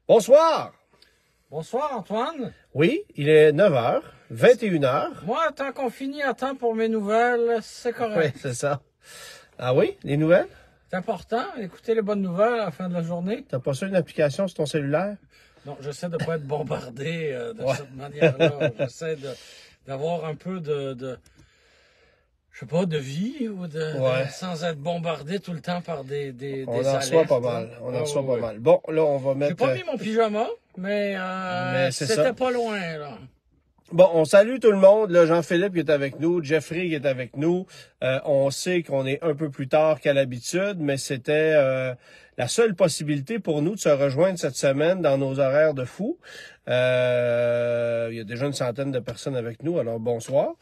Bonsoir! Bonsoir Antoine. Oui, il est 9h, 21h. Moi, tant qu'on finit à temps pour mes nouvelles, c'est Oui, correct. c'est ça. Ah oui, les nouvelles? C'est important, écouter les bonnes nouvelles à la fin de la journée. T'as pas ça une application sur ton cellulaire? Non, j'essaie de pas être bombardé de Ouais. cette manière-là. J'essaie d'avoir un peu je sais pas, de vie ou Ouais. sans être bombardé tout le temps par des On en alertes. reçoit pas mal. On en reçoit pas mal. Bon, là, on va J'ai mettre... pas mis mon pyjama, mais c'est c'était ça. pas loin, là. Bon, on salue tout le monde. Là, Jean-Philippe qui est avec nous, Jeffrey qui est avec nous. On sait qu'on est un peu plus tard qu'à l'habitude, mais c'était la seule possibilité pour nous de se rejoindre cette semaine dans nos horaires de fou. Il y a déjà une centaine de personnes avec nous, alors bonsoir.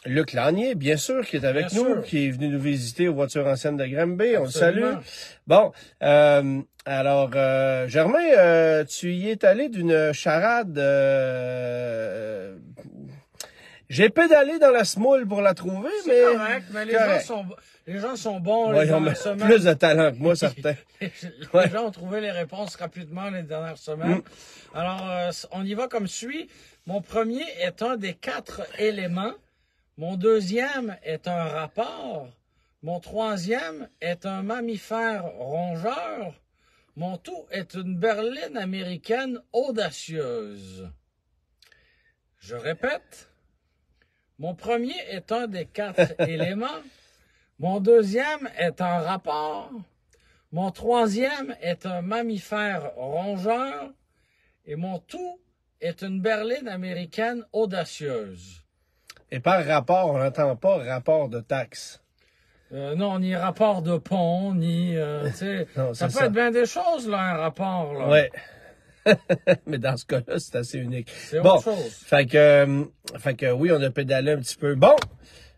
Luc Lanier, bien sûr, qui est avec Bien nous, sûr. qui est venu nous visiter aux voitures anciennes de Granby. On le salue. Absolument. Bon, alors, Germain, tu y es allé d'une charade. J'ai pédalé dans la semoule pour la trouver, mais... C'est correct, mais correct. les gens sont bons Ouais, les ils ont dernières semaines. plus de talent que moi, certains. Les gens ont trouvé les réponses rapidement les dernières semaines. Alors, on y va comme suit. Mon premier est un des 4 éléments. Mon deuxième est un rapport. Mon troisième est un mammifère rongeur. Mon tout est une berline américaine audacieuse. Je répète. Mon premier est un des 4 éléments. Mon deuxième est un rapport. Mon troisième est un mammifère rongeur. Et mon tout est une berline américaine audacieuse. Et par rapport, on n'entend pas rapport de taxe. Non, ni rapport de pont, ni... tu sais, Non, ça c'est peut ça. être bien des choses, là, un rapport. Là. Ouais. Mais dans ce cas-là, c'est assez unique. C'est Bon, autre chose. fait que oui, on a pédalé un petit peu. Bon,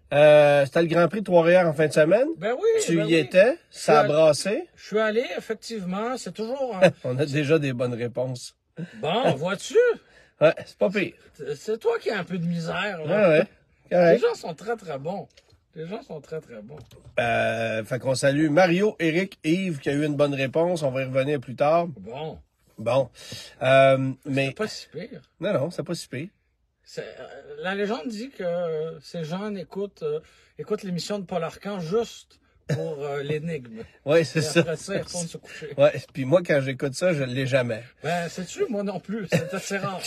c'était le Grand Prix de Trois-Rivières en fin de semaine. Ben oui, Tu ben y oui. étais, ça a Je suis brassé. Je suis allé, effectivement. C'est toujours... On a déjà des bonnes réponses. Bon, vois-tu? Ouais, c'est pas pire. C'est toi qui as un peu de misère, Ouais, là. ouais. Les Correct. gens sont très, très bons. Les gens sont très, très bons. Fait qu'on salue Mario, Eric, Yves qui a eu une bonne réponse. On va y revenir plus tard. Bon, Bon. Mais. c'est pas si pire. Non, c'est pas si pire. La légende dit que ces gens écoutent l'émission de Paul Arcand juste pour l'énigme. Ouais, c'est Et ça. après ça, ils retournent se coucher. Ouais, puis moi, quand j'écoute ça, je l'ai jamais. Ben, sais-tu, moi non plus. C'est assez rare.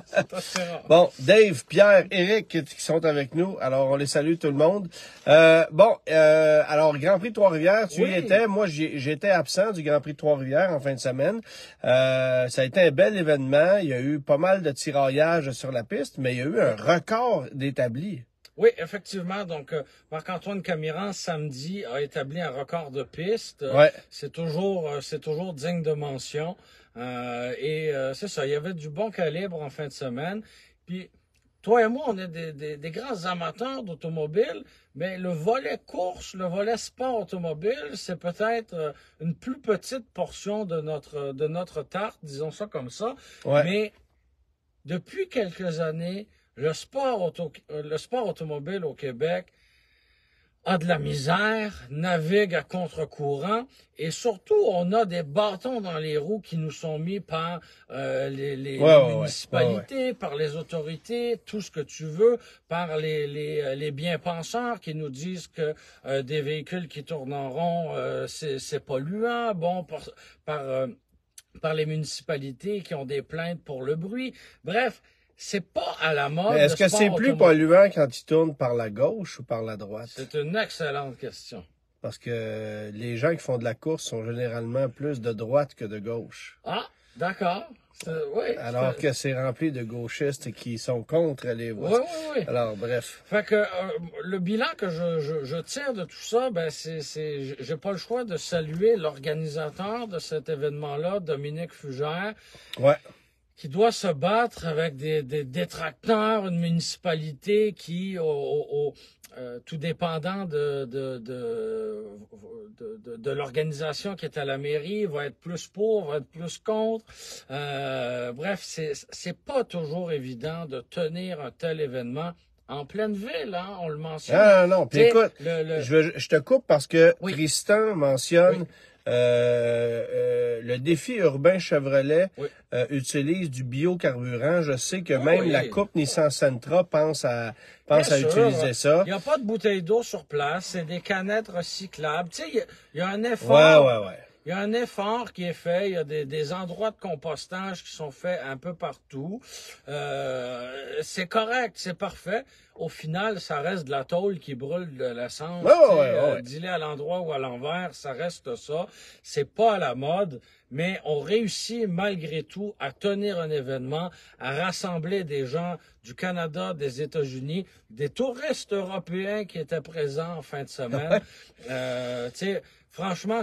C'est assez rare. Bon, Dave, Pierre, Eric qui sont avec nous. Alors, on les salue tout le monde. Alors, Grand Prix de Trois-Rivières, tu y Oui. étais. Moi, j'étais absent du Grand Prix de Trois-Rivières en fin de semaine. Ça a été un bel événement. Il y a eu pas mal de tiraillage sur la piste, mais il y a eu un record d'établi. Oui, effectivement. Donc, Marc-Antoine Camiran, samedi, a établi un record de piste. Ouais. C'est toujours digne de mention. C'est ça, il y avait du bon calibre en fin de semaine. Puis, toi et moi, on est des grands amateurs d'automobile, mais le volet course, le volet sport automobile, c'est peut-être une plus petite portion de notre tarte, disons ça comme ça. Ouais. Mais depuis quelques années, le sport automobile au Québec a de la misère, navigue à contre-courant et surtout, on a des bâtons dans les roues qui nous sont mis par les municipalités, par les autorités, tout ce que tu veux, par les bien-penseurs qui nous disent que des véhicules qui tournent en rond, c'est polluant, bon, par les municipalités qui ont des plaintes pour le bruit. Bref, c'est pas à la mode. Mais est-ce que c'est plus polluant quand tu tournes par la gauche ou par la droite? C'est une excellente question. Parce que les gens qui font de la course sont généralement plus de droite que de gauche. Ah, d'accord. Oui. Alors que c'est rempli de gauchistes qui sont contre les voitures. Oui. Alors, bref. Fait que le bilan que je tire de tout ça, ben j'ai pas le choix de saluer l'organisateur de cet événement-là, Dominique Fugère. Ouais. Qui doit se battre avec des détracteurs, une municipalité qui, tout dépendant de l'organisation qui est à la mairie, va être plus pour, va être plus contre. Bref, c'est pas toujours évident de tenir un tel événement en pleine ville, hein, on le mentionne. Ah non, puis écoute, je te coupe parce que Oui. Tristan mentionne le défi urbain Chevrolet Oui. utilise du biocarburant. Je sais que Oh, même oui. la coupe Nissan Sentra pense à Bien sûr, utiliser ça. il n'y a pas de bouteille d'eau sur place, c'est des canettes recyclables. Tu sais, il y a un Ouais, effort. ouais, ouais. Il y a un effort qui est fait, il y a des endroits de compostage qui sont faits un peu partout. C'est correct, c'est parfait. Au final, ça reste de la tôle qui brûle de l'essence. Ouais, Tu sais, ouais, ouais. dis-le à l'endroit ou à l'envers, ça reste ça. C'est pas à la mode, mais on réussit malgré tout à tenir un événement, à rassembler des gens du Canada, des États-Unis, des touristes européens qui étaient présents en fin de semaine. Tu sais, franchement,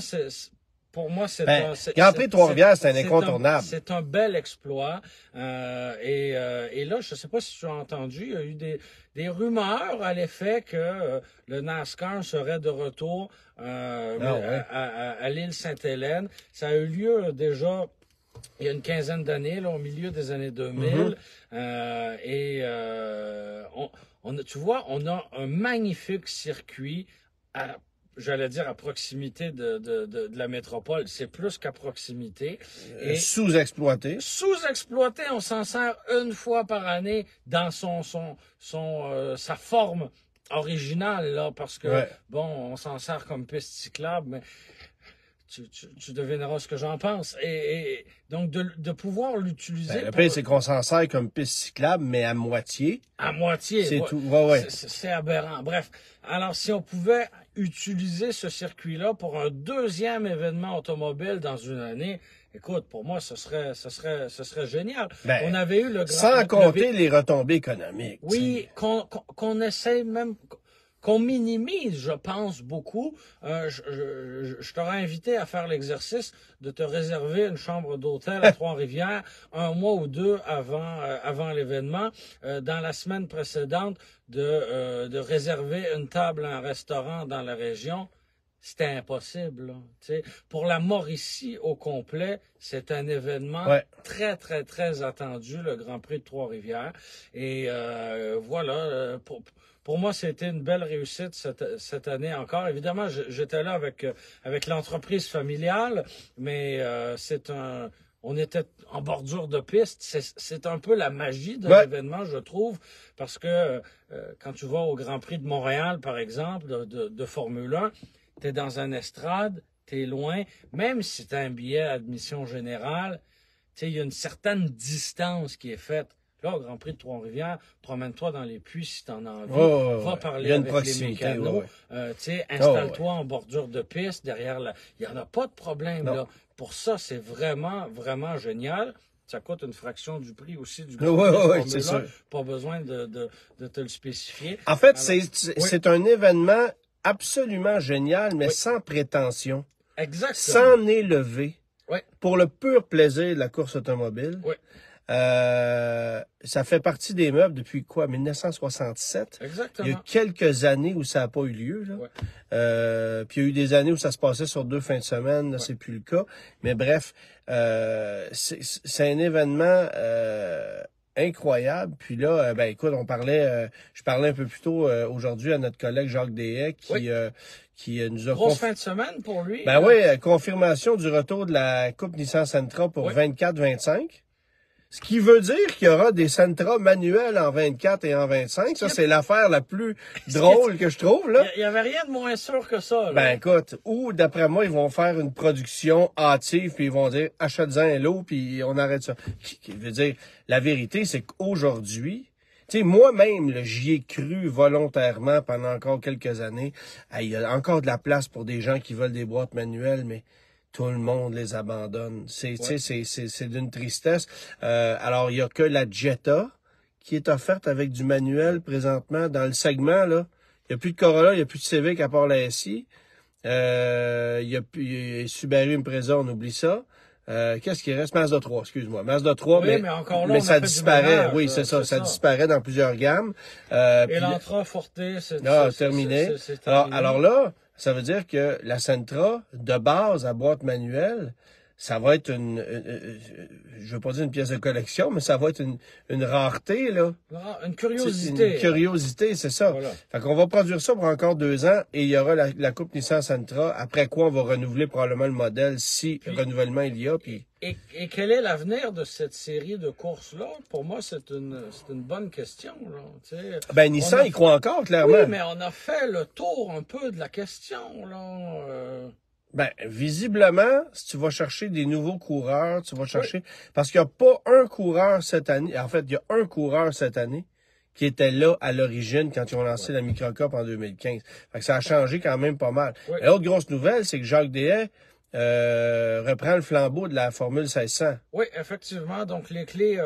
pour moi, c'est Ben, Grand Prix de Trois-Rivières, c'est un incontournable. C'est un bel exploit. Et là, je ne sais pas si tu as entendu, il y a eu des rumeurs à l'effet que le NASCAR serait de retour à l'île Sainte-Hélène. Ça a eu lieu déjà il y a une quinzaine d'années, là, au milieu des années 2000. Tu vois, on a un magnifique circuit j'allais dire à proximité de la métropole, c'est plus qu'à proximité. Et sous-exploité. Sous-exploité, on s'en sert une fois par année dans sa forme originale, là, parce que, bon, on s'en sert comme piste cyclable, mais tu devineras ce que j'en pense. Et donc, de pouvoir l'utiliser... Le pire, c'est qu'on s'en sert comme piste cyclable, mais à moitié. À moitié. C'est tout. Ouais. C'est aberrant. Bref, alors si on pouvait utiliser ce circuit-là pour un deuxième événement automobile dans une année, écoute, pour moi, ce serait génial. Ben, on avait eu sans compter les retombées économiques. Oui, qu'on essaie même... qu'on minimise, je pense, beaucoup. Je t'aurais invité à faire l'exercice de te réserver une chambre d'hôtel à Trois-Rivières un mois ou deux avant l'événement. Dans la semaine précédente, de réserver une table à un restaurant dans la région. C'était impossible. Là, t'sais. Pour la Mauricie au complet, c'est un événement très, très, très attendu, le Grand Prix de Trois-Rivières. Et voilà, pour moi, c'était une belle réussite cette année encore. Évidemment, j'étais là avec l'entreprise familiale, mais on était en bordure de piste. C'est un peu la magie de l'événement, je trouve, parce que quand tu vas au Grand Prix de Montréal, par exemple, de Formule 1, tu es dans un estrade, tu es loin, même si tu as un billet à admission générale, il y a une certaine distance qui est faite. Là, au Grand Prix de Trois-Rivières, promène-toi dans les puits si tu en as envie. Va parler avec les mécanos. Installe-toi en bordure de piste, derrière il n'y en a pas de problème. Là. Pour ça, c'est vraiment, vraiment génial. Ça coûte une fraction du prix aussi du Grand Prix de Formule 1. Pas besoin de te le spécifier. En fait, c'est un événement absolument génial, mais sans prétention. Exactement. Sans nez levé. Pour le pur plaisir de la course automobile. Ça fait partie des meubles depuis quoi? 1967. Exactement. Il y a quelques années où ça n'a pas eu lieu. Là. Puis il y a eu des années où ça se passait sur 2 fins de semaine. Là, c'est plus le cas. Mais bref, c'est un événement incroyable. Puis là, écoute, je parlais un peu plus tôt aujourd'hui à notre collègue Jacques Deshaies qui nous a... Grosse fin de semaine pour lui. Confirmation du retour de la Coupe Nissan Sentra pour 24-25. Ce qui veut dire qu'il y aura des Sentra manuels en 24 et en 25. Ça, c'est l'affaire la plus drôle que je trouve, là. Il y avait rien de moins sûr que ça, là. Écoute, ou d'après moi, ils vont faire une production hâtive, puis ils vont dire, achète-en un lot, puis on arrête ça. Je veux dire, la vérité, c'est qu'aujourd'hui, tu sais, moi-même, j'y ai cru volontairement pendant encore quelques années. Il y a encore de la place pour des gens qui veulent des boîtes manuelles, mais tout le monde les abandonne. C'est d'une tristesse. Alors, il y a que la Jetta qui est offerte avec du manuel présentement dans le segment, là. Il n'y a plus de Corolla, il n'y a plus de Civic à part la SI. Il y a Subaru Impreza, on oublie ça. Qu'est-ce qui reste? Mazda 3, excuse-moi. Mazda 3, mais encore là, mais ça disparaît. Oui, c'est ça. Ça disparaît dans plusieurs gammes. Et l'Entra Forte, c'est terminé. Alors là, ça veut dire que la Sentra, de base, à boîte manuelle, ça va être je veux pas dire une pièce de collection, mais ça va être une rareté, là. Une curiosité. Une curiosité, c'est ça. Voilà. Fait qu'on va produire ça pour encore 2 ans et il y aura la Coupe Nissan Sentra, après quoi on va renouveler probablement le modèle si renouvellement il y a. Puis... Et quel est l'avenir de cette série de courses-là? Pour moi, c'est une bonne question, là. Tu sais, Ben, Nissan, il croit encore, clairement. Oui, mais on a fait le tour un peu de la question, là. Ben, visiblement, si tu vas chercher des nouveaux coureurs, tu vas chercher... Parce qu'il n'y a pas un coureur cette année... En fait, il y a un coureur cette année qui était là à l'origine quand ils ont lancé la Microcup en 2015. Fait que ça a changé quand même pas mal. Oui. L'autre grosse nouvelle, c'est que Jacques Deshaies reprend le flambeau de la Formule 1600. Oui, effectivement. Donc, les clés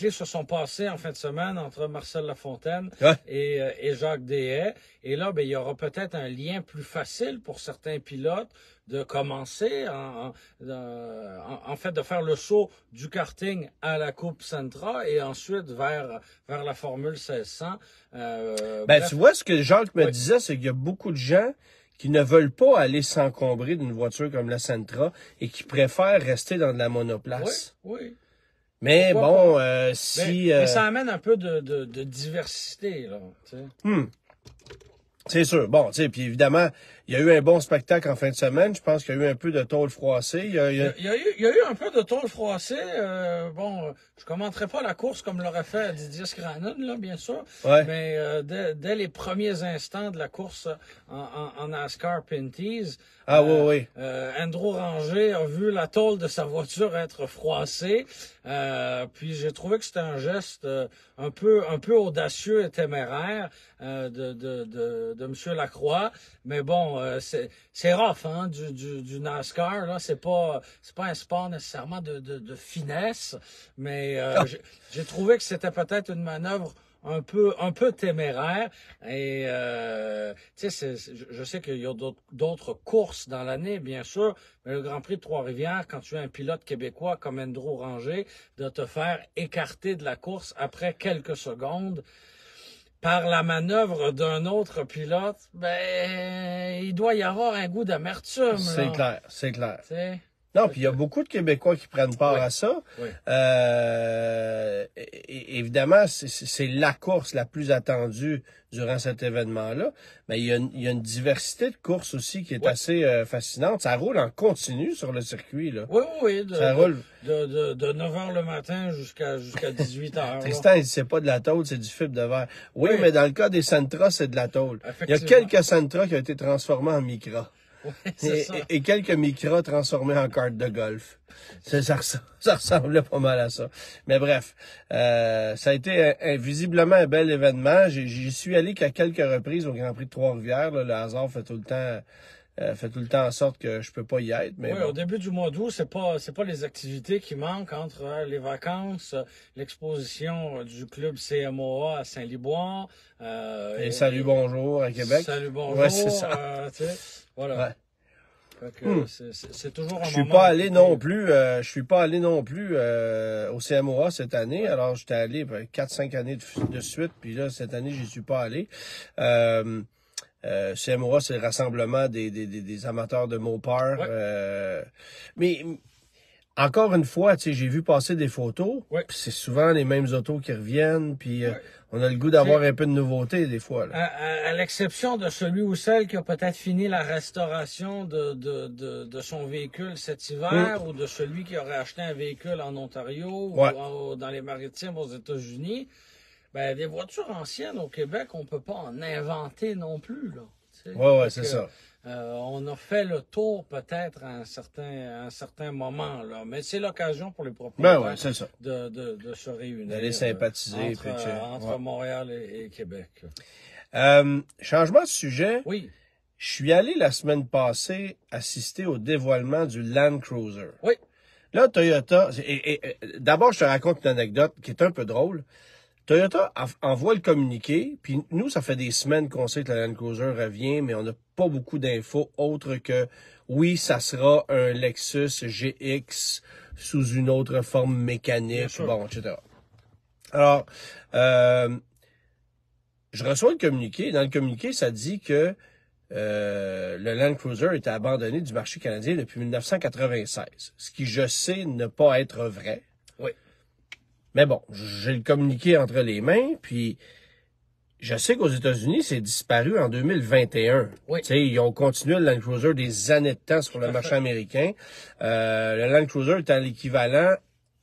se sont passées en fin de semaine entre Marcel Lafontaine et Jacques Deshaies. Et là, ben, il y aura peut-être un lien plus facile pour certains pilotes de commencer, en fait, de faire le saut du karting à la Coupe Sentra et ensuite vers la Formule 1600. Tu vois, ce que Jacques me disait, c'est qu'il y a beaucoup de gens qui ne veulent pas aller s'encombrer d'une voiture comme la Sentra et qui préfèrent rester dans de la monoplace. Oui. Mais bon, Mais ça amène un peu de diversité, là. Tu sais. C'est sûr. Bon, tu sais, puis évidemment, il y a eu un bon spectacle en fin de semaine. Je pense qu'il y a eu un peu de tôle froissée. Il y a eu un peu de tôle froissée. Je commenterai pas la course comme l'aurait fait Didier Scranon, là, bien sûr. Ouais. Mais dès les premiers instants de la course en NASCAR Pinty's, Andrew Ranger a vu la tôle de sa voiture être froissée. Puis j'ai trouvé que c'était un geste un peu audacieux et téméraire de M. Lacroix. Mais bon, c'est rough, hein, du NASCAR, là. C'est pas un sport nécessairement de finesse, mais j'ai trouvé que c'était peut-être une manœuvre un peu téméraire. Et tu sais, je sais qu'il y a d'autres courses dans l'année, bien sûr, mais le Grand Prix de Trois-Rivières, quand tu es un pilote québécois comme Andrew Ranger, de te faire écarter de la course après quelques secondes par la manœuvre d'un autre pilote, ben il doit y avoir un goût d'amertume. C'est clair. T'sais? Non, puis il y a beaucoup de Québécois qui prennent part à ça. Oui. Évidemment, c'est la course la plus attendue durant cet événement-là. Mais il y a une diversité de courses aussi qui est assez fascinante. Ça roule en continu sur le circuit, là. Oui. Ça roule. De 9h le matin jusqu'à 18h. Tristan, il dit c'est pas de la tôle, c'est du fibre de verre. Oui, mais dans le cas des Sentra, c'est de la tôle. Il y a quelques Sentra qui ont été transformés en Micra. Et quelques Micras transformés en cartes de golf. Ça ressemblait pas mal à ça. Mais bref, ça a été visiblement un bel événement. J'y suis allé qu'à quelques reprises au Grand Prix de Trois-Rivières. Le hasard fait tout le temps en sorte que je peux pas y être. Mais au début du mois d'août, c'est pas les activités qui manquent entre les vacances, l'exposition du club CMOA à Saint-Liboire. Et Salut Bonjour à Québec. Salut Bonjour. Ouais, c'est ça. Voilà. Ouais. C'est toujours un moment. Je suis pas allé non plus au CMOA cette année. Alors j'étais allé 4-5 années de suite, puis là cette année j'y suis pas allé. CMOA, c'est le rassemblement des amateurs de Mopar. Mais encore une fois, tu sais, j'ai vu passer des photos. Puis c'est souvent les mêmes autos qui reviennent. Puis on a le goût d'avoir un peu de nouveauté des fois. Là. À l'exception de celui ou celle qui a peut-être fini la restauration de son véhicule cet hiver ou de celui qui aurait acheté un véhicule en Ontario ou dans les Maritimes aux États-Unis. Ben, des voitures anciennes au Québec, on peut pas en inventer non plus, là. Oui, c'est ça. On a fait le tour peut-être à un certain moment, là. Mais c'est l'occasion pour les propriétaires c'est ça. de se réunir. D'aller sympathiser. Entre Montréal et Québec. Changement de sujet. Oui. Je suis allé la semaine passée assister au dévoilement du Land Cruiser. Oui. Là, Toyota... d'abord, je te raconte une anecdote qui est un peu drôle. Toyota envoie le communiqué, puis nous, ça fait des semaines qu'on sait que la Land Cruiser revient, mais on n'a pas beaucoup d'infos autres que, oui, ça sera un Lexus GX sous une autre forme mécanique, bon, etc. Alors, je reçois le communiqué. Dans le communiqué, ça dit que le Land Cruiser était abandonné du marché canadien depuis 1996. Ce qui, je sais, ne pas être vrai. Oui. Mais bon, j'ai le communiqué entre les mains, puis je sais qu'aux États-Unis, c'est disparu en 2021. Oui. Tu sais, ils ont continué le Land Cruiser des années de temps sur le marché américain. Le Land Cruiser est à l'équivalent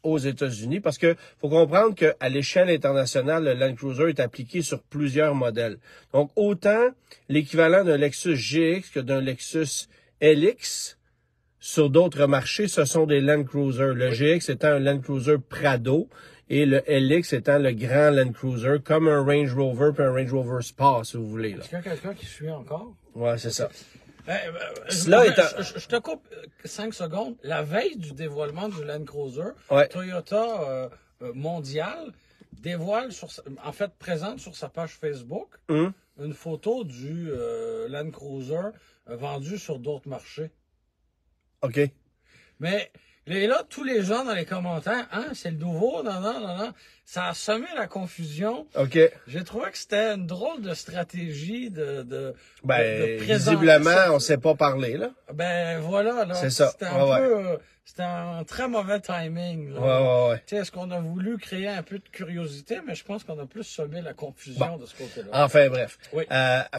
aux États-Unis parce que faut comprendre qu'à l'échelle internationale, le Land Cruiser est appliqué sur plusieurs modèles. Donc, autant l'équivalent d'un Lexus GX que d'un Lexus LX, sur d'autres marchés, ce sont des Land Cruiser. Le GX étant un Land Cruiser Prado et le LX étant le grand Land Cruiser, comme un Range Rover puis un Range Rover Sport, si vous voulez. Est-ce qu'il y a quelqu'un qui suit encore? Ouais, c'est ça. Je te coupe 5 secondes. La veille du dévoilement du Land Cruiser, Ouais. Toyota Mondial présente sur sa page Facebook une photo du Land Cruiser vendu sur d'autres marchés. OK. Mais et là, tous les gens dans les commentaires, c'est le nouveau, non. Ça a semé la confusion. OK. J'ai trouvé que c'était une drôle de stratégie de présenter. Visiblement, on s'est pas parlé, là. Ben voilà, là. C'est ça. C'était un très mauvais timing. Là. Ouais. Tu sais, est-ce qu'on a voulu créer un peu de curiosité, mais je pense qu'on a plus semé la confusion de ce côté-là. Enfin, bref. Oui.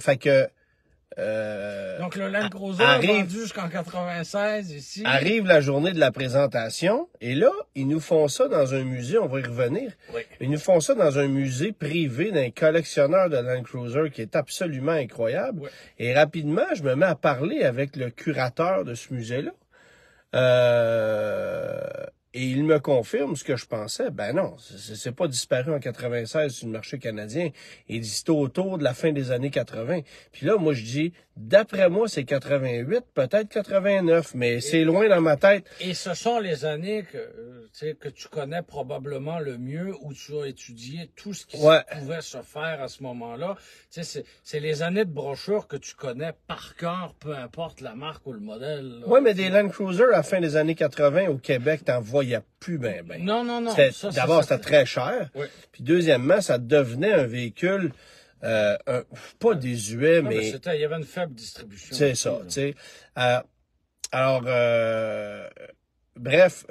Fait que... Donc, le Land Cruiser vendu jusqu'en 96 ici. Arrive la journée de la présentation, et là, ils nous font ça dans un musée, on va y revenir. Oui. Ils nous font ça dans un musée privé d'un collectionneur de Land Cruiser qui est absolument incroyable. Oui. Et rapidement, je me mets à parler avec le curateur de ce musée-là. Et il me confirme ce que je pensais. Ben non, c'est pas disparu en 96 sur le marché canadien. Il dit c'était autour de la fin des années 80. Puis là, moi, je dis, d'après moi, c'est 88, peut-être 89, mais c'est loin dans ma tête. Et ce sont les années que tu connais probablement le mieux, où tu as étudié tout ce qui pouvait se faire à ce moment-là. C'est les années de brochures que tu connais par cœur, peu importe la marque ou le modèle. Oui, mais des Land Cruiser à la fin des années 80 au Québec, t'en voyais plus ben. Non. D'abord, c'était très cher. Oui. Puis deuxièmement, ça devenait un véhicule pas désuet, mais il y avait une faible distribution. C'est ça, tu sais. Bref,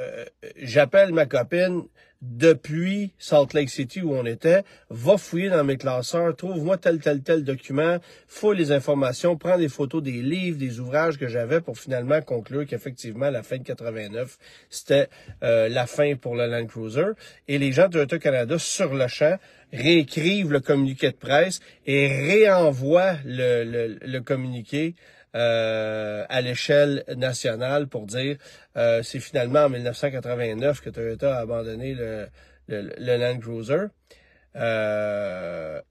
j'appelle ma copine depuis Salt Lake City où on était, va fouiller dans mes classeurs, trouve-moi tel document, fouille les informations, prends des photos des livres, des ouvrages que j'avais pour finalement conclure qu'effectivement, la fin de 89, c'était la fin pour le Land Cruiser. Et les gens de Toyota Canada, sur le champ, réécrivent le communiqué de presse et réenvoient le communiqué à l'échelle nationale pour dire c'est finalement en 1989 que Toyota a abandonné le Land Cruiser.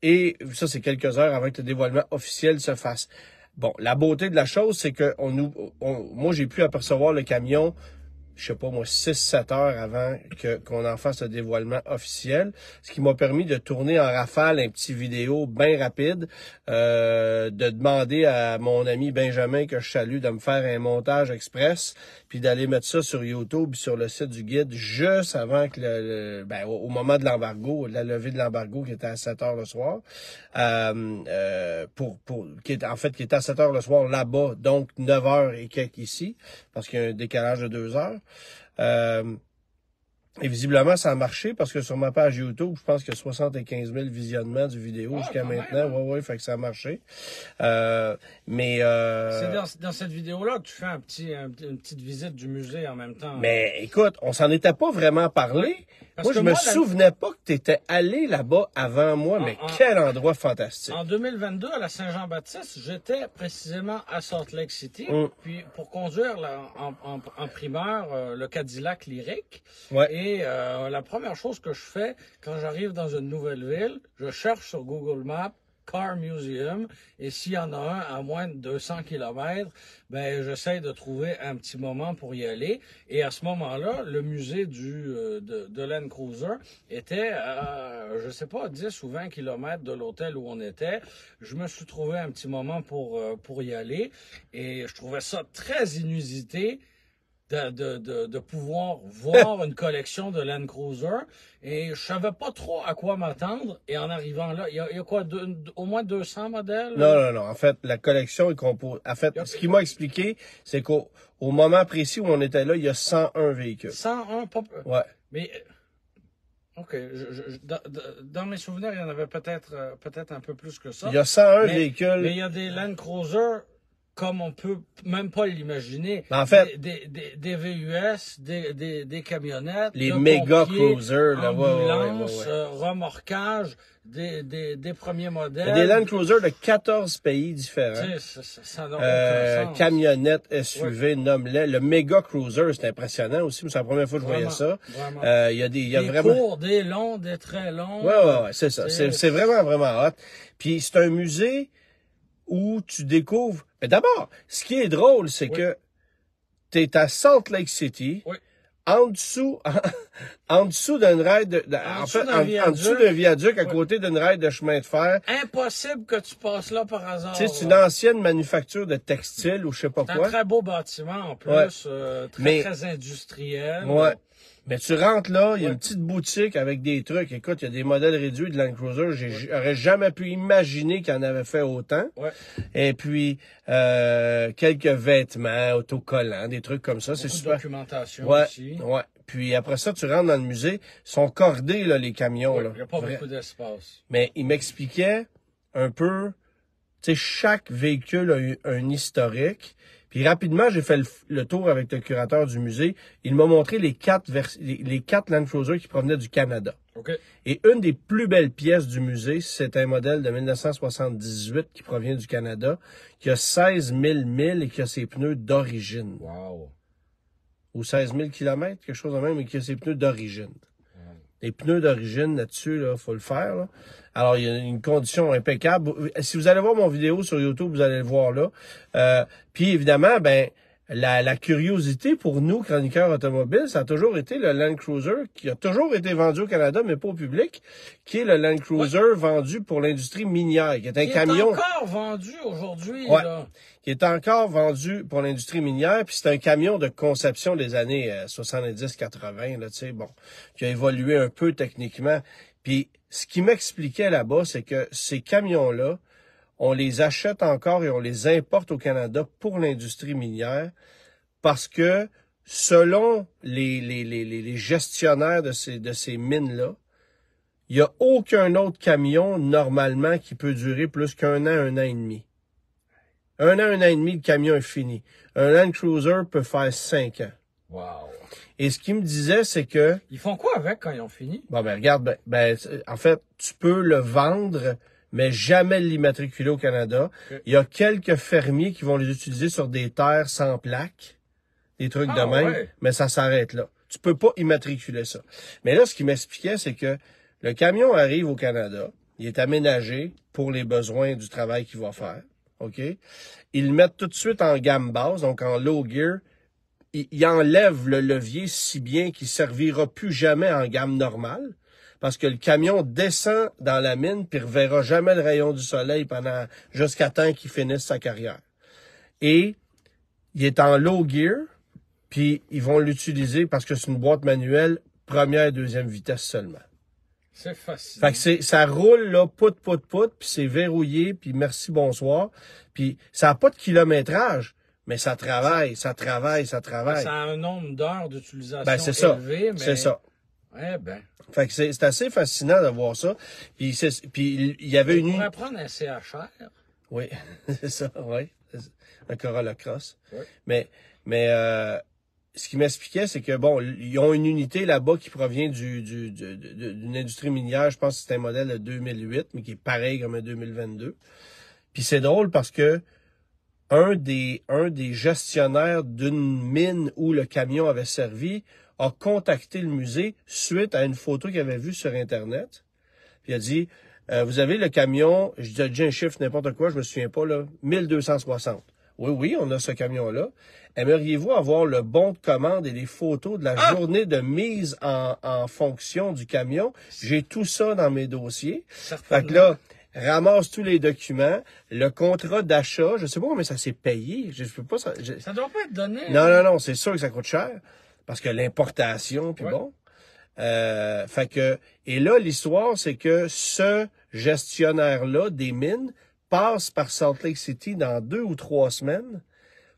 Et ça, c'est quelques heures avant que le dévoilement officiel se fasse. Bon, la beauté de la chose, c'est que moi, j'ai pu apercevoir le camion, je sais pas moi, 6-7 heures avant qu'on en fasse le dévoilement officiel, ce qui m'a permis de tourner en rafale un petit vidéo bien rapide, de demander à mon ami Benjamin, que je salue, de me faire un montage express, puis d'aller mettre ça sur YouTube, sur le site du guide, juste avant que au moment de l'embargo, de la levée de l'embargo qui était à 7 heures le soir, qui était à 7 heures le soir là-bas, donc 9 heures et quelques ici, parce qu'il y a un décalage de 2 heures. Et visiblement, ça a marché parce que sur ma page YouTube, je pense qu'il y a 75 000 visionnements du vidéo jusqu'à maintenant. Ouais, fait que ça a marché. C'est dans cette vidéo-là que tu fais une petite visite du musée en même temps. Mais écoute, on s'en était pas vraiment parlé. Moi, je me souvenais pas que tu étais allé là-bas avant moi, mais quel endroit fantastique. En 2022, à la Saint-Jean-Baptiste, j'étais précisément à Salt Lake City, puis pour conduire en primeur le Cadillac Lyric. Ouais. Et la première chose que je fais quand j'arrive dans une nouvelle ville, je cherche sur Google Maps Car Museum, et s'il y en a un à moins de 200 km, ben j'essaie de trouver un petit moment pour y aller. Et à ce moment-là, le musée de Land Cruiser était à, je sais pas, 10 ou 20 km de l'hôtel où on était. Je me suis trouvé un petit moment pour y aller, et je trouvais ça très inusité, de pouvoir voir une collection de Land Cruiser et je savais pas trop à quoi m'attendre. Et en arrivant là, il y a quoi, au moins 200 modèles? Non. En fait, la collection est composée. En fait, ce qu'il m'a expliqué, c'est qu'au moment précis où on était là, il y a 101 véhicules. 101, pas... Ouais. Mais, OK. Dans mes souvenirs, il y en avait peut-être un peu plus que ça. Il y a 101 véhicules. Mais il y a des Land Cruiser comme on peut même pas l'imaginer. En fait, des VUS, des camionnettes, les méga cruisers, là, ambulances, remorquages, des premiers modèles. Il y a des Land Cruisers de 14 pays différents. Ça n'a aucun sens. Camionnettes, SUV, nomme-les. Le méga cruiser, c'est impressionnant aussi. C'est la première fois que je voyais ça. Il y a vraiment courts, des longs, des très longs. Ouais, c'est ça. C'est vraiment, vraiment hot. Puis c'est un musée où tu découvres. Mais d'abord, ce qui est drôle, c'est que tu es à Salt Lake City, en dessous d'une raide en dessous d'un viaduc, à côté d'une raide de chemin de fer. Impossible que tu passes là par hasard. Tu sais, c'est une ancienne manufacture de textile ou je sais pas quoi. C'est un très beau bâtiment en plus, très industriel. Ouais. Mais tu rentres là, il y a une petite boutique avec des trucs. Écoute, il y a des modèles réduits de Land Cruiser. J'aurais jamais pu imaginer qu'il en avait fait autant. Ouais. Et puis, quelques vêtements, autocollants, des trucs comme ça. C'est super. Documentation aussi. Ouais. Puis après ça, tu rentres dans le musée. Ils sont cordés, là, les camions. Ouais, là. il n'y a pas beaucoup d'espace. Mais il m'expliquait un peu, tu sais, chaque véhicule a eu un historique. Puis rapidement, j'ai fait le tour avec le curateur du musée. Il m'a montré les quatre Land Cruiser qui provenaient du Canada. Okay. Et une des plus belles pièces du musée, c'est un modèle de 1978 qui provient du Canada, qui a 16 000 milles et qui a ses pneus d'origine. Wow. Ou 16 000 kilomètres, quelque chose de même, et qui a ses pneus d'origine. Les pneus d'origine là-dessus, là, faut le faire. Là. Alors, il y a une condition impeccable. Si vous allez voir mon vidéo sur YouTube, vous allez le voir là. Puis évidemment, la curiosité pour nous, chroniqueurs automobiles, ça a toujours été le Land Cruiser qui a toujours été vendu au Canada, mais pas au public, qui est le Land Cruiser vendu pour l'industrie minière, qui est un camion. Qui est encore vendu aujourd'hui. Ouais. Là. Qui est encore vendu pour l'industrie minière, puis c'est un camion de conception des années 70-80, là, tu sais, bon, qui a évolué un peu techniquement. Puis ce qui m'expliquait là-bas, c'est que ces camions-là, on les achète encore et on les importe au Canada pour l'industrie minière parce que selon les gestionnaires de ces mines-là, il n'y a aucun autre camion normalement qui peut durer plus qu'un an et demi. Un an et demi, le camion est fini. Un Land Cruiser peut faire 5 ans. Wow. Et ce qu'il me disait, c'est que... Ils font quoi avec quand ils ont fini? Bon, regarde, en fait, tu peux le vendre, mais jamais l'immatriculer au Canada. Okay. Il y a quelques fermiers qui vont les utiliser sur des terres sans plaques, des trucs de même, mais ça s'arrête là. Tu peux pas immatriculer ça. Mais là, ce qu'il m'expliquait, c'est que le camion arrive au Canada, il est aménagé pour les besoins du travail qu'il va faire. OK? Ils le mettent tout de suite en gamme basse, donc en low gear. Il enlève le levier si bien qu'il servira plus jamais en gamme normale, parce que le camion descend dans la mine puis reverra jamais le rayon du soleil jusqu'à temps qu'il finisse sa carrière. Et il est en low gear, puis ils vont l'utiliser parce que c'est une boîte manuelle première et deuxième vitesse seulement. C'est facile. Fait que ça roule, là, pout, puis c'est verrouillé, puis merci, bonsoir. Puis ça n'a pas de kilométrage, mais ça travaille. Ça a un nombre d'heures d'utilisation élevé, mais... C'est ça. Fait que c'est assez fascinant de voir ça. Puis il y avait On pourrait prendre un CHR. Oui, c'est ça, oui. Un Corolla Cross. Oui. Mais ce qui m'expliquait, c'est que, bon, ils ont une unité là-bas qui provient d'une industrie minière. Je pense que c'est un modèle de 2008, mais qui est pareil comme un 2022. Puis c'est drôle parce que un des gestionnaires d'une mine où le camion avait servi a contacté le musée suite à une photo qu'il avait vue sur Internet. Puis il a dit, vous avez le camion, je dis un chiffre, n'importe quoi, je me souviens pas, là, 1260. Oui, on a ce camion-là. Aimeriez-vous avoir le bon de commande et les photos de la journée de mise en fonction du camion? J'ai tout ça dans mes dossiers. Fait que là, ramasse tous les documents, le contrat d'achat, je sais pas combien ça s'est payé, je peux pas... Ça doit pas être donné. Non, c'est sûr que ça coûte cher, parce que l'importation, puis Ouais. bon. Fait que, et là, l'histoire, c'est que ce gestionnaire-là des mines passe par Salt Lake City dans 2 ou 3 semaines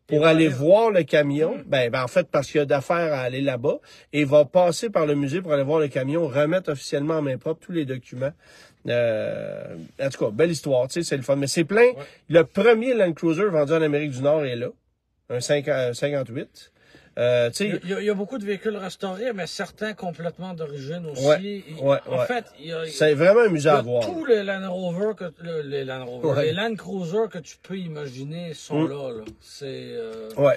pour aller voir le camion. Ben, en fait, parce qu'il y a d'affaires à aller là-bas, et il va passer par le musée pour aller voir le camion, remettre officiellement en main propre tous les documents. En tout cas, belle histoire, tu sais, c'est le fun. Mais c'est plein. Ouais. Le premier Land Cruiser vendu en Amérique du Nord est là. Un 58. Tu sais, Il y a beaucoup de véhicules restaurés, mais certains complètement d'origine aussi. Ouais, En fait, il y a c'est vraiment un musée à voir. tous les Land Rover, les Ouais. Land Cruiser que tu peux imaginer sont là. C'est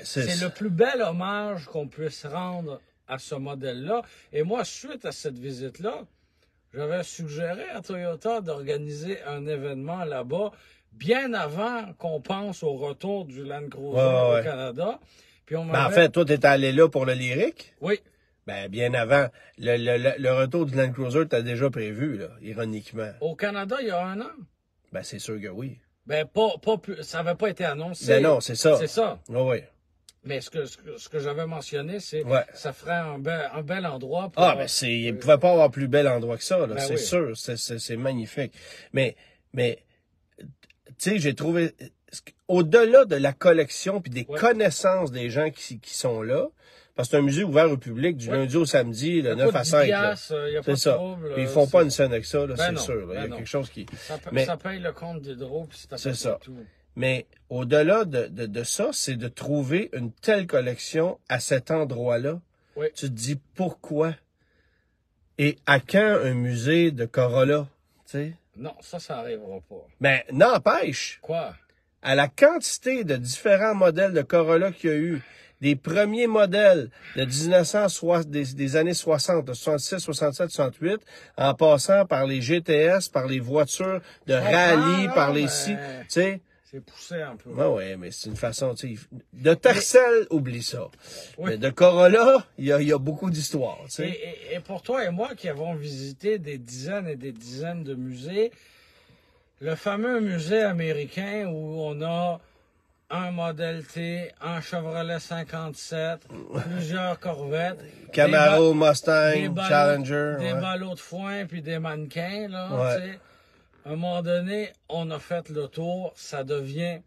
C'est le plus bel hommage qu'on puisse rendre à ce modèle-là. Et moi, suite à cette visite-là, j'avais suggéré à Toyota d'organiser un événement là-bas bien avant qu'on pense au retour du Land Cruiser Ouais. au Canada. Puis on Ben, en fait, toi, t'es allé là pour le lyrique. Oui. Ben, bien avant. Le retour du Land Cruiser, t'as déjà prévu, là, ironiquement. Au Canada, il y a 1 an. Ben, c'est sûr que oui. Ben, pas plus, ça n'avait pas été annoncé. Ben non, c'est ça. C'est ça. Oui. Mais ce que j'avais mentionné, c'est Ouais. ça ferait un bel endroit pour... Ah, ben, il ne pouvait pas avoir plus bel endroit que ça, là. Ben C'est oui. sûr. C'est magnifique. Mais, tu sais, j'ai trouvé, au-delà de la collection puis des Ouais. connaissances des gens qui sont là, parce que c'est un musée ouvert au public du Ouais. lundi au samedi, le Ça 9 coûte à 10 5. là. piastres, il y a pas C'est de ça. trouble. Puis ils font pas une scène avec ça, là, Ben c'est non, sûr. là. Il y a non. quelque chose qui... Ça, Mais- ça paye le compte d'hydro, puis C'est ça. tout. Mais au-delà de ça, c'est de trouver une telle collection à cet endroit-là. Oui. Tu te dis pourquoi? Et à quand un musée de Corolla? Tu sais? Non, ça arrivera pas. Mais n'empêche, Quoi? à la quantité de différents modèles de Corolla qu'il y a eu, des premiers modèles de 1960, des années 60, de 66, 67, 68, en passant par les GTS, par les voitures de rallye, par les tu sais. C'est poussé un peu. Ouais, mais c'est une façon, tu sais. De Tercel, oublie ça. Oui. Mais de Corolla, il y a beaucoup d'histoires, tu sais. Et pour toi et moi qui avons visité des dizaines et des dizaines de musées, le fameux musée américain où on a un Model T, un Chevrolet 57, plusieurs Corvettes, Camaro, des Mustang, ballots- Challenger. des ouais. ballots de foin puis des mannequins, là, Ouais. tu sais. À un moment donné, on a fait le tour, ça devient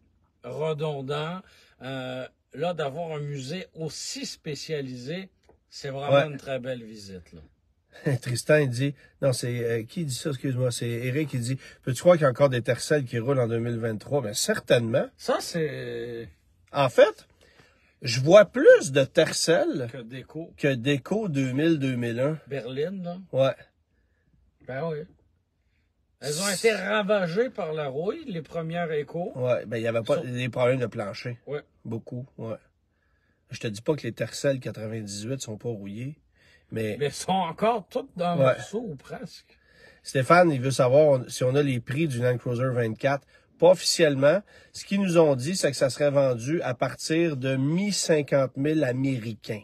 redondant. Là, d'avoir un musée aussi spécialisé, c'est vraiment Ouais. une très belle visite, là. Tristan, il dit, non, c'est, qui dit ça, excuse-moi, c'est Eric qui dit, peux-tu croire qu'il y a encore des Tercel qui roulent en 2023? Ben, certainement. Ça, c'est En fait, je vois plus de Tercel que déco. que d'Eco 2000-2001. Berlin, là. Ouais. Ben oui. Elles ont été ravagées par la rouille, les premières échos. Ouais, ben, il y avait pas Sur- des problèmes de plancher. Ouais. Beaucoup, ouais. Je te dis pas que les Tercel 98 sont pas rouillés, mais Mais elles sont encore toutes dans le Ouais. morceau, ou presque. Stéphane, il veut savoir si on a les prix du Land Cruiser 24. Pas officiellement. Ce qu'ils nous ont dit, c'est que ça serait vendu à partir de 50 000 américains.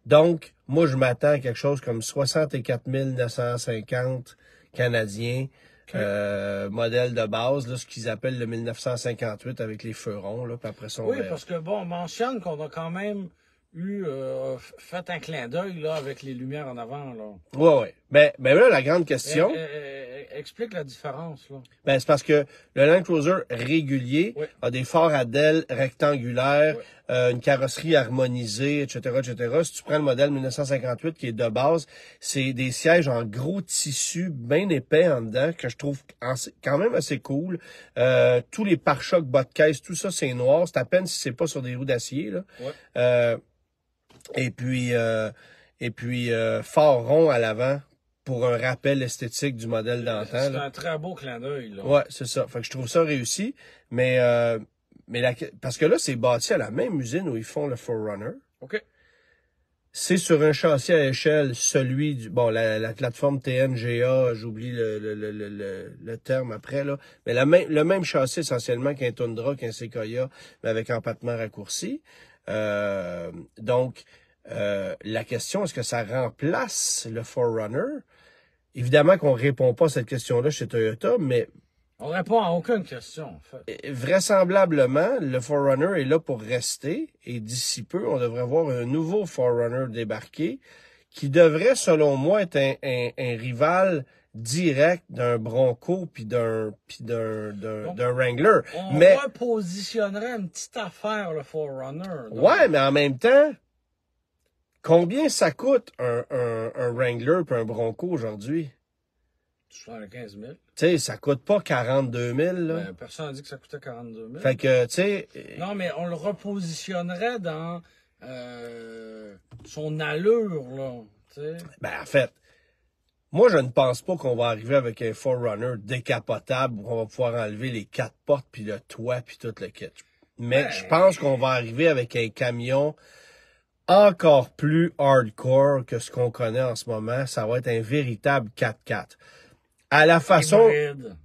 Donc, moi, je m'attends à quelque chose comme 64 950 canadiens, modèle de base, là, ce qu'ils appellent le 1958 avec les feux ronds, là, puis après ça, on Oui, verra. parce que bon, on mentionne qu'on a quand même eu fait un clin d'œil là avec les lumières en avant là. Ouais. Ben là, la grande question, Explique la différence là. ben, c'est parce que le Land Cruiser régulier Oui. a des phares à ailes rectangulaires, Oui. une carrosserie harmonisée, etc., etc. Si tu prends le modèle 1958 qui est de base, c'est des sièges en gros tissu bien épais en dedans que je trouve quand même assez cool. Tous les pare-chocs, bas de caisse, tout ça c'est noir. C'est à peine si c'est pas sur des roues d'acier là. Ouais. Et puis phare rond à l'avant pour un rappel esthétique du modèle d'antan. C'est là. un très beau clin d'œil là. Ouais, c'est ça. Fait que je trouve ça réussi, mais parce que là, c'est bâti à la même usine où ils font le 4Runner. OK. C'est sur un châssis à échelle, celui du la plateforme TNGA, j'oublie le terme après là, mais le même châssis essentiellement qu'un Tundra, qu'un Sequoia, mais avec empattement raccourci. Donc la question, est-ce que ça remplace le 4Runner? Évidemment qu'on répond pas à cette question-là chez Toyota, mais On répond à aucune question, en fait. Vraisemblablement, le 4Runner est là pour rester et d'ici peu, on devrait voir un nouveau 4Runner débarquer qui devrait, selon moi, être un rival direct d'un Bronco puis d'un Wrangler. On Mais repositionnerait une petite affaire, le 4Runner. Donc, ouais, mais en même temps, combien ça coûte un Wrangler puis un Bronco aujourd'hui? 75 000. Tu sais, ça coûte pas 42 000, là. Ben, personne n'a dit que ça coûtait 42 000. Fait que, tu sais... Non, mais on le repositionnerait dans son allure, là. T'sais. Ben, en fait, moi, je ne pense pas qu'on va arriver avec un 4Runner décapotable où on va pouvoir enlever les 4 portes puis le toit puis tout le kit. Mais Ben... je pense qu'on va arriver avec un camion encore plus hardcore que ce qu'on connaît en ce moment. Ça va être un véritable 4x4. À la façon... Hybride.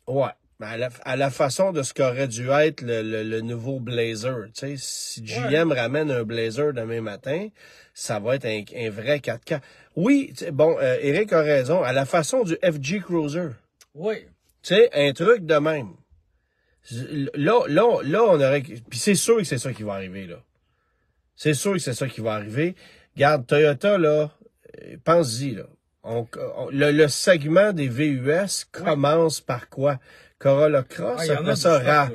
Ouais. À la façon de ce qu'aurait dû être le nouveau Blazer. Tu sais, si GM ramène un Blazer demain matin, ça va être un vrai 4x4. Oui, bon, Eric a raison. À la façon du FG Cruiser. Oui. Tu sais, un truc de même. Là, on aurait... Puis c'est sûr que c'est ça qui va arriver, là. C'est sûr que c'est ça qui va arriver. Regarde, Toyota, là, pense-y, là. Le segment des VUS commence par quoi? Corolla Cross, après ça,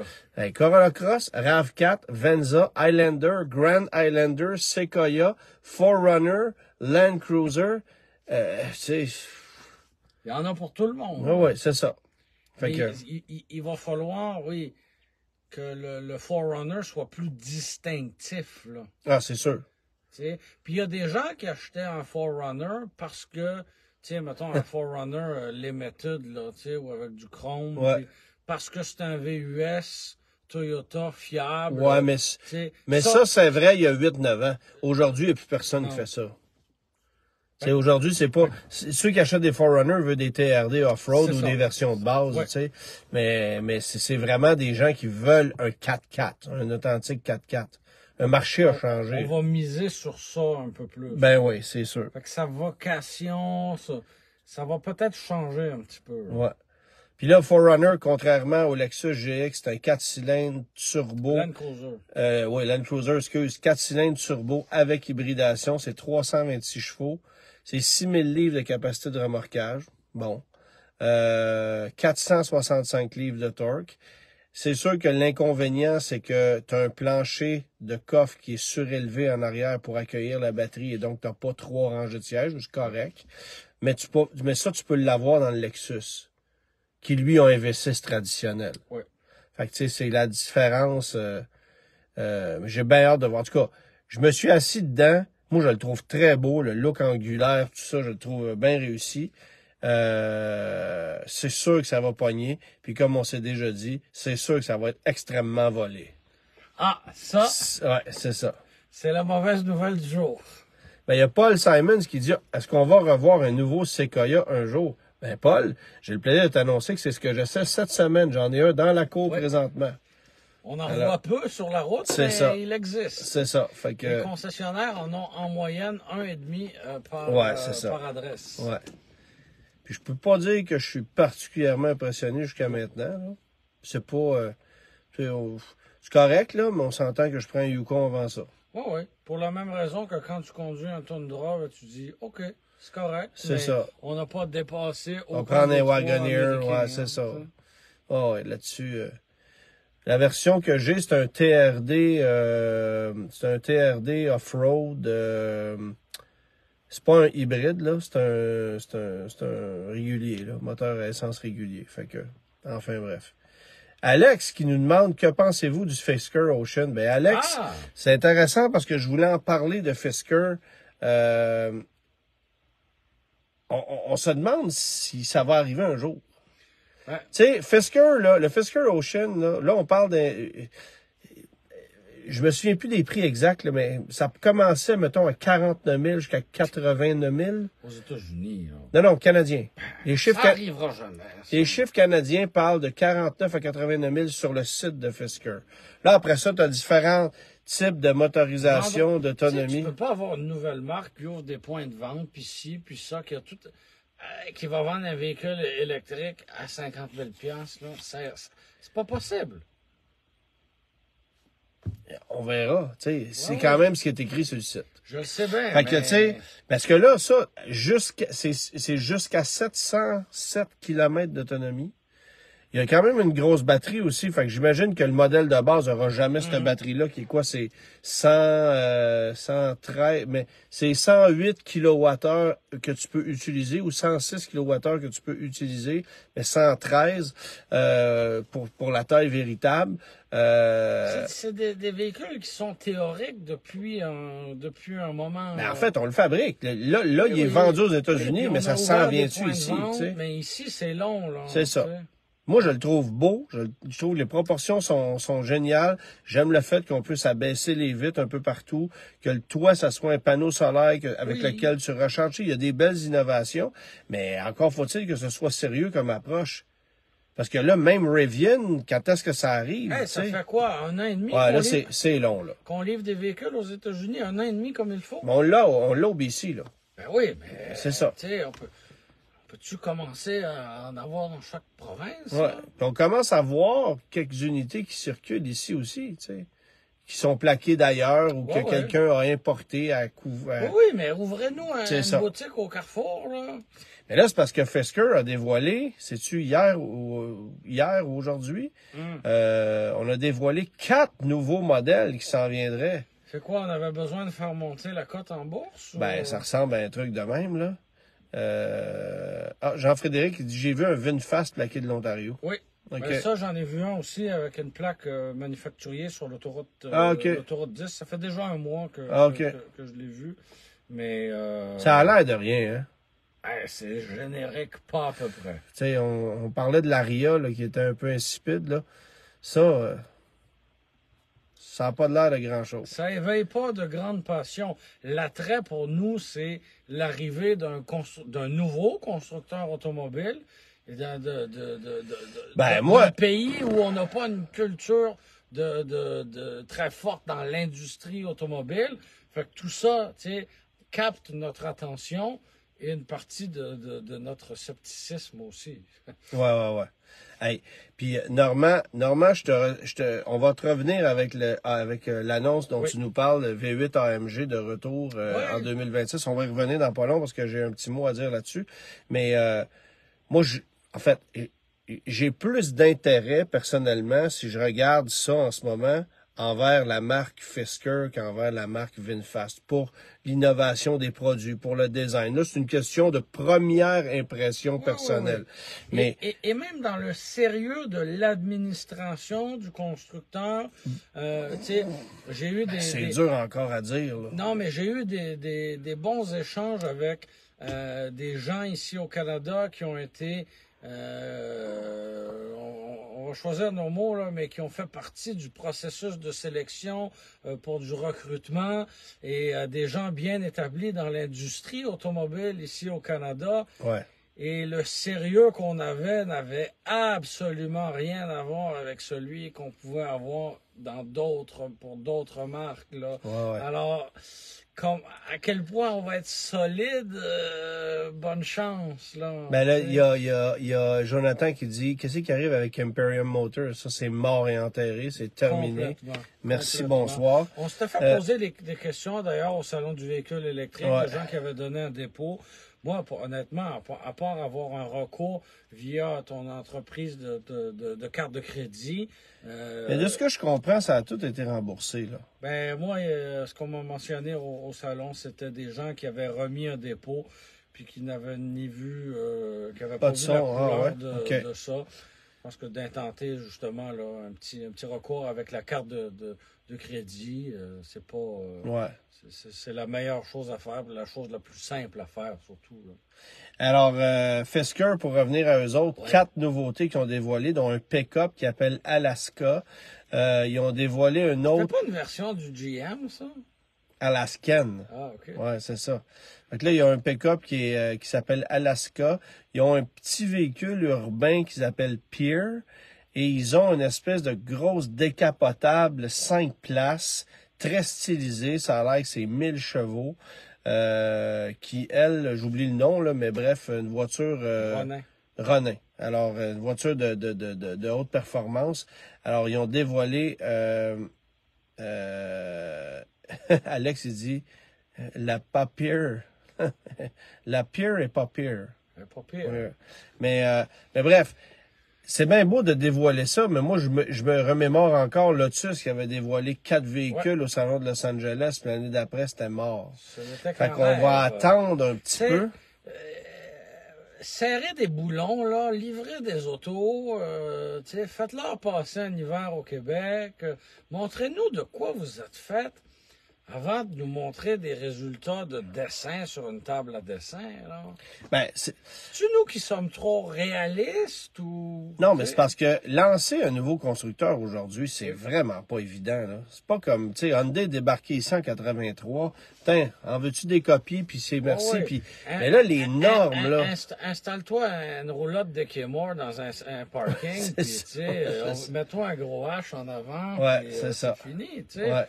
Corolla Cross, RAV4, Venza, Highlander, Grand Highlander, Sequoia, 4Runner, Land Cruiser. Il y en a pour tout le monde. Oui, c'est ça. Fait que... il va falloir, oui, que le 4Runner soit plus distinctif, là. Ah, c'est sûr. T'sais. Puis il y a des gens qui achetaient un 4Runner parce que, tu sais, mettons un 4Runner Limited, là, tu sais, ou avec du chrome. Ouais. Parce que c'est un VUS Toyota fiable. Ouais, mais ça c'est vrai il y a 8-9 ans. Aujourd'hui, il n'y a plus personne qui fait ça. Aujourd'hui, c'est pas... Ceux qui achètent des 4Runner veulent des TRD off-road ou des versions de base, tu sais. Mais c'est vraiment des gens qui veulent un 4x4, un authentique 4x4. Le marché a changé. On va miser sur ça un peu plus. Ben oui, c'est sûr. Fait que sa vocation, ça va peut-être changer un petit peu. Ouais. Puis là, 4Runner, contrairement au Lexus GX, c'est un 4 cylindres turbo. Land Cruiser. Oui, Land Cruiser, excuse. 4 cylindres turbo avec hybridation. C'est 326 chevaux. C'est 6000 livres de capacité de remorquage. Bon. 465 livres de torque. C'est sûr que l'inconvénient, c'est que tu as un plancher de coffre qui est surélevé en arrière pour accueillir la batterie et donc tu n'as pas 3 rangées de sièges, c'est correct. Mais ça, tu peux l'avoir dans le Lexus, qui lui a un V6 traditionnel. Oui. Fait que tu sais, c'est la différence. J'ai bien hâte de voir. En tout cas, je me suis assis dedans. Moi, je le trouve très beau, le look angulaire, tout ça, je le trouve bien réussi. C'est sûr que ça va pogner. Puis comme on s'est déjà dit, c'est sûr que ça va être extrêmement volé. Ah, ça? Ouais, c'est ça. C'est la mauvaise nouvelle du jour. Ben, il y a Paul Simons qui dit, est-ce qu'on va revoir un nouveau Sequoia un jour? Ben, Paul, j'ai le plaisir de t'annoncer que c'est ce que j'essaie cette semaine. J'en ai un dans la cour présentement. On en voit peu sur la route, mais il existe. C'est ça. Fait que... Les concessionnaires en ont en moyenne 1,5 par adresse. Ouais. Puis je peux pas dire que je suis particulièrement impressionné jusqu'à maintenant. Là. C'est pas... c'est correct, là, mais on s'entend que je prends un Yukon avant ça. Oui. Pour la même raison que quand tu conduis un Tundra, tu dis, OK, c'est correct. C'est ça. On n'a pas dépassé... On va prendre un Wagoneer, ouais, c'est ça. Oh, ouais, là-dessus... La version que j'ai, c'est un TRD, off-road. C'est pas un hybride, là. C'est un régulier, là. Moteur à essence régulier. Fait que, enfin bref. Alex qui nous demande que pensez-vous du Fisker Ocean? Ben Alex, c'est intéressant parce que je voulais en parler de Fisker. On se demande si ça va arriver un jour. Ouais. Tu sais, Fisker, là, le Fisker Ocean, là on parle d'un... Je me souviens plus des prix exacts, là, mais ça commençait, mettons, à 49 000 jusqu'à 89 000. Aux États-Unis, là. Non, canadiens. Ça arrivera jamais. Les chiffres canadiens parlent de 49 à 89 000 sur le site de Fisker. Là, après ça, tu as différents types de motorisation, d'autonomie. Tu peux pas avoir une nouvelle marque qui ouvre des points de vente, puis ci, puis ça, qui a tout... qui va vendre un véhicule électrique à 50 000 $, là, c'est pas possible. On verra, tu sais. C'est Ouais, quand ouais. même ce qui est écrit sur le site. Je le sais bien, Fait que, mais... tu sais, parce que là, ça, c'est jusqu'à 707 km d'autonomie. Il y a quand même une grosse batterie aussi, fait que j'imagine que le modèle de base n'aura jamais cette batterie-là, qui est quoi, c'est 113, mais c'est 108 kWh que tu peux utiliser, ou 106 kWh que tu peux utiliser, mais 113 pour la taille véritable. C'est des véhicules qui sont théoriques depuis un moment. Mais en fait, on le fabrique. Là, il est vendu aux États-Unis, mais ça s'en vient-tu ici, tu sais? Mais ici, c'est long, là. C'est ça. Moi, je le trouve beau. Je trouve que les proportions sont géniales. J'aime le fait qu'on puisse abaisser les vitres un peu partout, que le toit, ça soit un panneau solaire avec lequel tu recharges. Il y a des belles innovations, mais encore faut-il que ce soit sérieux comme approche. Parce que là, même Rivian, quand est-ce que ça arrive? Hey, ça fait quoi? 1 an et demi? Ouais, là, c'est long, là. Qu'on livre des véhicules aux États-Unis 1 an et demi comme il faut? Mais on l'a au BC, là. Ben oui, mais... C'est ça. Tu sais, peux-tu commencer à en avoir dans chaque province? Ouais. Puis on commence à voir quelques unités qui circulent ici aussi, tu sais, qui sont plaquées d'ailleurs ou que quelqu'un a importé à couvert. Oui, mais ouvrez-nous une boutique au Carrefour, là. Mais là, c'est parce que Fisker a dévoilé, c'est-tu hier ou aujourd'hui, on a dévoilé 4 nouveaux modèles qui s'en viendraient. C'est quoi, on avait besoin de faire monter la cote en bourse? Ben, ça ressemble à un truc de même, là. Jean-Frédéric dit, j'ai vu un VinFast plaqué de l'Ontario. Oui. Okay. Ben ça, j'en ai vu un aussi avec une plaque manufacturier sur l'autoroute l'autoroute 10. Ça fait déjà un mois que je l'ai vu. Mais ça a l'air de rien, hein? C'est générique, pas à peu près. Tu sais, on parlait de l'Aria, là, qui était un peu insipide, là. Ça n'a pas de l'air de grand-chose. Ça éveille pas de grande passion. L'attrait pour nous, c'est l'arrivée d'un nouveau constructeur automobile et d'un pays où on n'a pas une culture très forte dans l'industrie automobile. Fait que tout ça, tu sais, capte notre attention et une partie de notre scepticisme aussi. Ouais. Hey, puis Normand, on va te revenir avec l'annonce dont tu nous parles, le V8 AMG de retour en 2026. On va y revenir dans pas long parce que j'ai un petit mot à dire là-dessus. Mais moi, en fait, j'ai plus d'intérêt personnellement si je regarde ça en ce moment envers la marque Fisker qu'envers la marque VinFast pour l'innovation des produits, pour le design. Là, c'est une question de première impression personnelle. Mais et même dans le sérieux de l'administration du constructeur, tu sais, j'ai eu c'est dur encore à dire, là. Non, mais j'ai eu des bons échanges avec des gens ici au Canada qui ont été on va choisir nos mots, là, mais qui ont fait partie du processus de sélection pour du recrutement et des gens bien établis dans l'industrie automobile ici au Canada. Ouais. Et le sérieux qu'on avait n'avait absolument rien à voir avec celui qu'on pouvait avoir pour d'autres marques, là. Ouais. Alors, à quel point on va être solide, bonne chance, là. Ben là, il y a Jonathan qui dit, qu'est-ce qui arrive avec Imperium Motors? Ça, c'est mort et enterré, c'est terminé. Merci, bonsoir. On s'était fait poser des questions, d'ailleurs, au Salon du véhicule électrique, des gens qui avaient donné un dépôt. Moi, honnêtement, à part avoir un recours via ton entreprise de carte de crédit... Mais de ce que je comprends, ça a tout été remboursé, là. Ben moi, ce qu'on m'a mentionné au salon, c'était des gens qui avaient remis un dépôt puis qui n'avaient ni vu, qui n'avaient pas vu la couleur de ça. Je pense que d'intenter justement là, un petit recours avec la carte de crédit, c'est pas... C'est la meilleure chose à faire, la chose la plus simple à faire, surtout. Là. Alors, Fisker, pour revenir à eux autres, 4 nouveautés qu'ils ont dévoilées, dont un pick-up qui s'appelle Alaska. Ils ont dévoilé un autre... C'est pas une version du GM, ça? Alaskan. Ah, OK. Ouais, c'est ça. Donc là, il y a un pick-up qui s'appelle Alaska. Ils ont un petit véhicule urbain qui s'appelle Pier. Et ils ont une espèce de grosse décapotable 5 places, très stylisée. Ça a l'air que c'est 1000 chevaux. Qui, elle, j'oublie le nom, là, mais bref, une voiture... Ronin. Alors, une voiture de haute performance. Alors, ils ont dévoilé... Alex, il dit... La pas pire. La pire est pas pire. Pas pire. Ouais. Mais bref, c'est bien beau de dévoiler ça, mais moi, je me remémore encore Lotus qui avait dévoilé 4 véhicules au Salon de Los Angeles, puis l'année d'après, c'était mort. Fait qu'on va attendre un petit peu. Serrer des boulons, là, livrer des autos, faites-leur passer un hiver au Québec. Montrez-nous de quoi vous êtes fait avant de nous montrer des résultats de dessin sur une table à dessin. Là. Ben, c'est nous qui sommes trop réalistes ou... Non, mais c'est parce que lancer un nouveau constructeur aujourd'hui, c'est vraiment pas évident. Là. C'est pas comme, tu sais, Hyundai débarqué ici en 83. Tiens, en veux-tu des copies, puis c'est merci. Oh oui. Puis, mais là, les normes, là... Installe-toi une roulotte de Kenmore dans un parking, puis, tu sais, mets-toi un gros H en avant, ouais, puis c'est fini, tu sais. Ouais.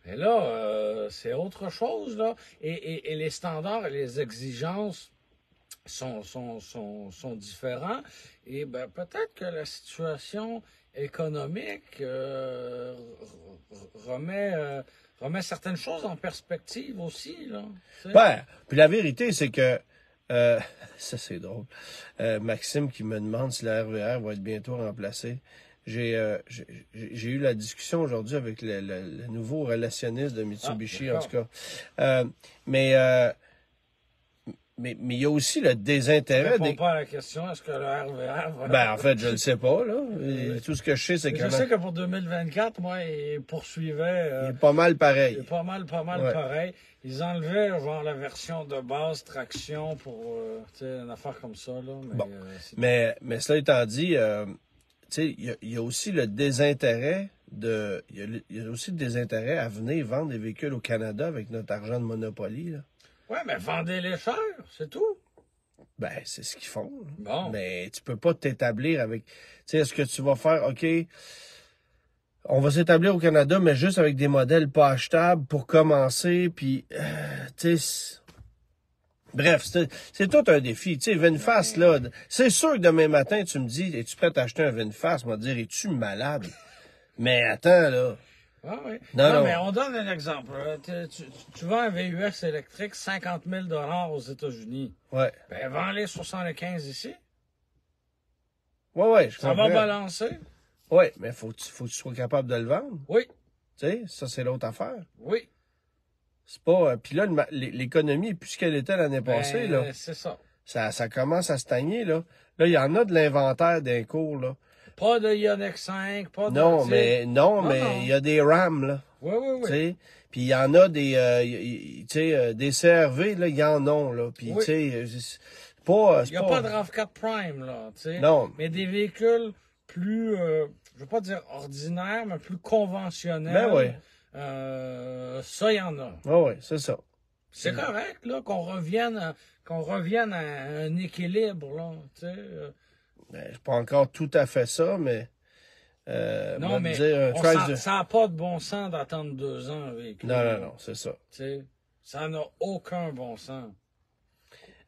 Mais là, c'est autre chose, là. Et les standards et les exigences sont différents. Et ben, peut-être que la situation économique remet certaines choses en perspective aussi, là. Ben, puis la vérité, c'est que ça, c'est drôle. Maxime qui me demande si la RER va être bientôt remplacée. J'ai eu la discussion aujourd'hui avec le nouveau relationniste de Mitsubishi, en tout cas. Mais il y a aussi le désintérêt. Je réponds pas à la question, est-ce que le RER va... Ben, en fait, je le sais pas, là. Tout ce que je sais, c'est que... Je sais que pour 2024, moi, ils poursuivaient... il est pas mal pareil. Il est pas mal pareil. Ils enlevaient, genre, la version de base, traction, pour, tu sais, une affaire comme ça, là. Mais, bon. Mais cela étant dit... il y a aussi le désintérêt il y a aussi le désintérêt à venir vendre des véhicules au Canada avec notre argent de Monopoly, là. Ouais, mais vendez-les cher, c'est tout. Ben, c'est ce qu'ils font. Bon. Mais tu peux pas t'établir avec... Tu sais, est-ce que tu vas faire, OK, on va s'établir au Canada, mais juste avec des modèles pas achetables pour commencer, puis, tu sais... Bref, c'est tout un défi. Tu sais, VinFast, là, c'est sûr que demain matin, tu me dis, es-tu prêt à acheter un VinFast? Moi, dire, es-tu malade? Mais attends, là. Ah oui. Non, mais on donne un exemple. Tu vends un VUS électrique 50 000 $ aux États-Unis. Ouais. Ben, vends-les 75 ici. Ouais, je comprends. Ça va balancer. Ouais, mais faut que tu sois capable de le vendre. Oui. Tu sais, ça, c'est l'autre affaire. Oui. C'est pas... Puis là, l'économie est plus ce qu'elle était l'année passée, là. C'est ça. Ça commence à stagner, là. Là, il y en a de l'inventaire d'un cours, là. Pas de Ioniq 5, pas de... Non, mais il y a des RAM, là. Oui. T'sais? Puis il y en a des des CRV, là, il y en a, là. Puis, tu sais, pas... Il n'y a pas de RAV4 Prime, là, tu sais. Non. Mais des véhicules plus, je veux pas dire ordinaires, mais plus conventionnels. Ben oui. Ça, il y en a. Oui, c'est ça. C'est correct, là, qu'on revienne à un équilibre, là, tu sais. Ben, c'est pas encore tout à fait ça, mais... non, mais dire, ça n'a pas de bon sens d'attendre 2 ans un véhicule. Non, c'est ça. Tu sais, ça n'a aucun bon sens.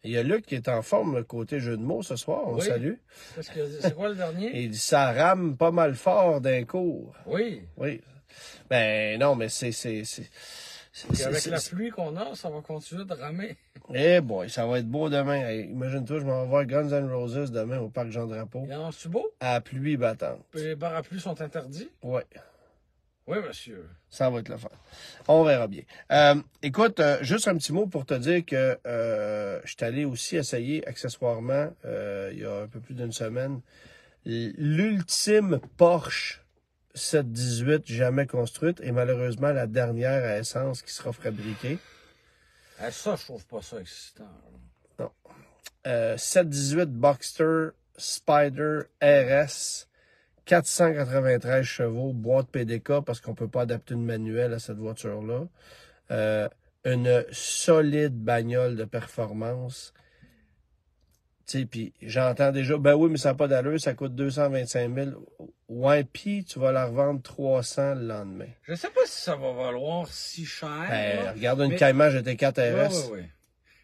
Il y a Luc qui est en forme, le côté jeu de mots, ce soir. On salue. C'est quoi le dernier? Et il dit, ça rame pas mal fort d'un cours. Oui. Oui. Ben, non, mais c'est... Et avec la pluie qu'on a, ça va continuer de ramer. Eh boy, ça va être beau demain. Hey, imagine-toi, je m'en vais voir Guns N' Roses demain au Parc Jean-Drapeau. Il en est beau? À pluie battante. Les parapluies sont interdits? Oui. Oui, monsieur. Ça va être le fun. On verra bien. Écoute, juste un petit mot pour te dire que je suis allé aussi essayer accessoirement, il y a un peu plus d'une semaine, l'ultime Porsche 718 jamais construite et malheureusement la dernière à essence qui sera fabriquée. Ça, je trouve pas ça excitant. Non. 718 Boxster Spider RS, 493 chevaux, boîte PDK parce qu'on peut pas adapter une manuelle à cette voiture-là. Une solide bagnole de performance. Tu sais, puis j'entends déjà, ben oui, mais ça n'a pas d'allure, ça coûte 225 000. Ouais, puis tu vas la revendre 300 le lendemain. Je sais pas si ça va valoir si cher. Ben, là, regarde une mais... Cayman GT4 RS. Oui.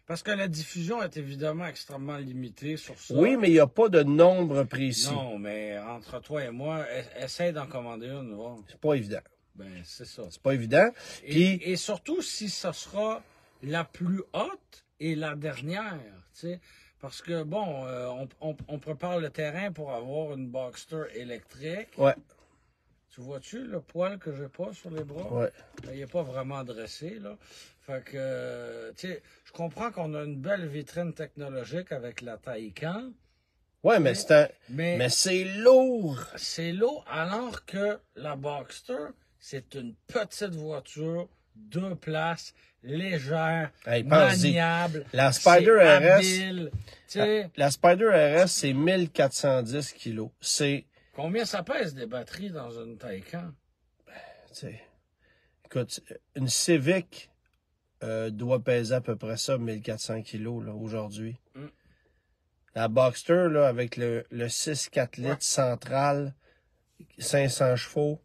Parce que la diffusion est évidemment extrêmement limitée sur ça. Oui, mais il n'y a pas de nombre précis. Non, mais entre toi et moi, essaye d'en commander une. Va. C'est pas évident. Ben, c'est ça. C'est pas évident. Puis, Et surtout si ça sera la plus haute et la dernière, tu sais. Parce que, bon, on prépare le terrain pour avoir une Boxster électrique. ouais, Tu vois-tu le poil que j'ai pas sur les bras? ouais. Il n'est pas vraiment dressé, là. Fait que, tu sais, je comprends qu'on a une belle vitrine technologique avec la Taycan. Ouais, mais mais c'est lourd. C'est lourd, alors que la Boxster, c'est une petite voiture, 2 places, légère, Hey, pense-y. maniable. La Spider c'est RS, habile, tu sais. la Spider RS, c'est 1410 kilos. C'est, Combien ça pèse des batteries dans une Taycan? tu sais, écoute, une Civic doit peser à peu près ça, 1400 kilos, là, aujourd'hui. Mm. La Boxster, là, avec le 6,4 litres central, 500 chevaux,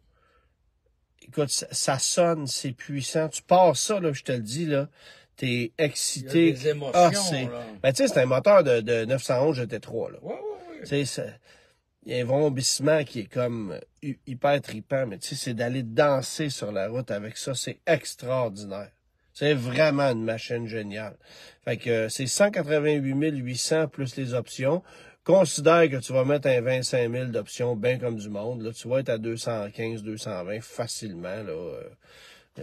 écoute, ça sonne, c'est puissant. Tu passes ça, là, je te le dis, là, t'es excité. Il y a des émotions, c'est... là. Ben, tu sais, c'est un moteur de 911 GT3, là. Ouais. Tu sais, il y a un vrombissement qui est comme hyper trippant, mais tu sais, c'est d'aller danser sur la route avec ça, c'est extraordinaire. C'est vraiment une machine géniale. Fait que c'est 188 800 plus les options. Considère que tu vas mettre un 25 000 d'options bien comme du monde. Là, tu vas être à 215, 220 facilement. Là,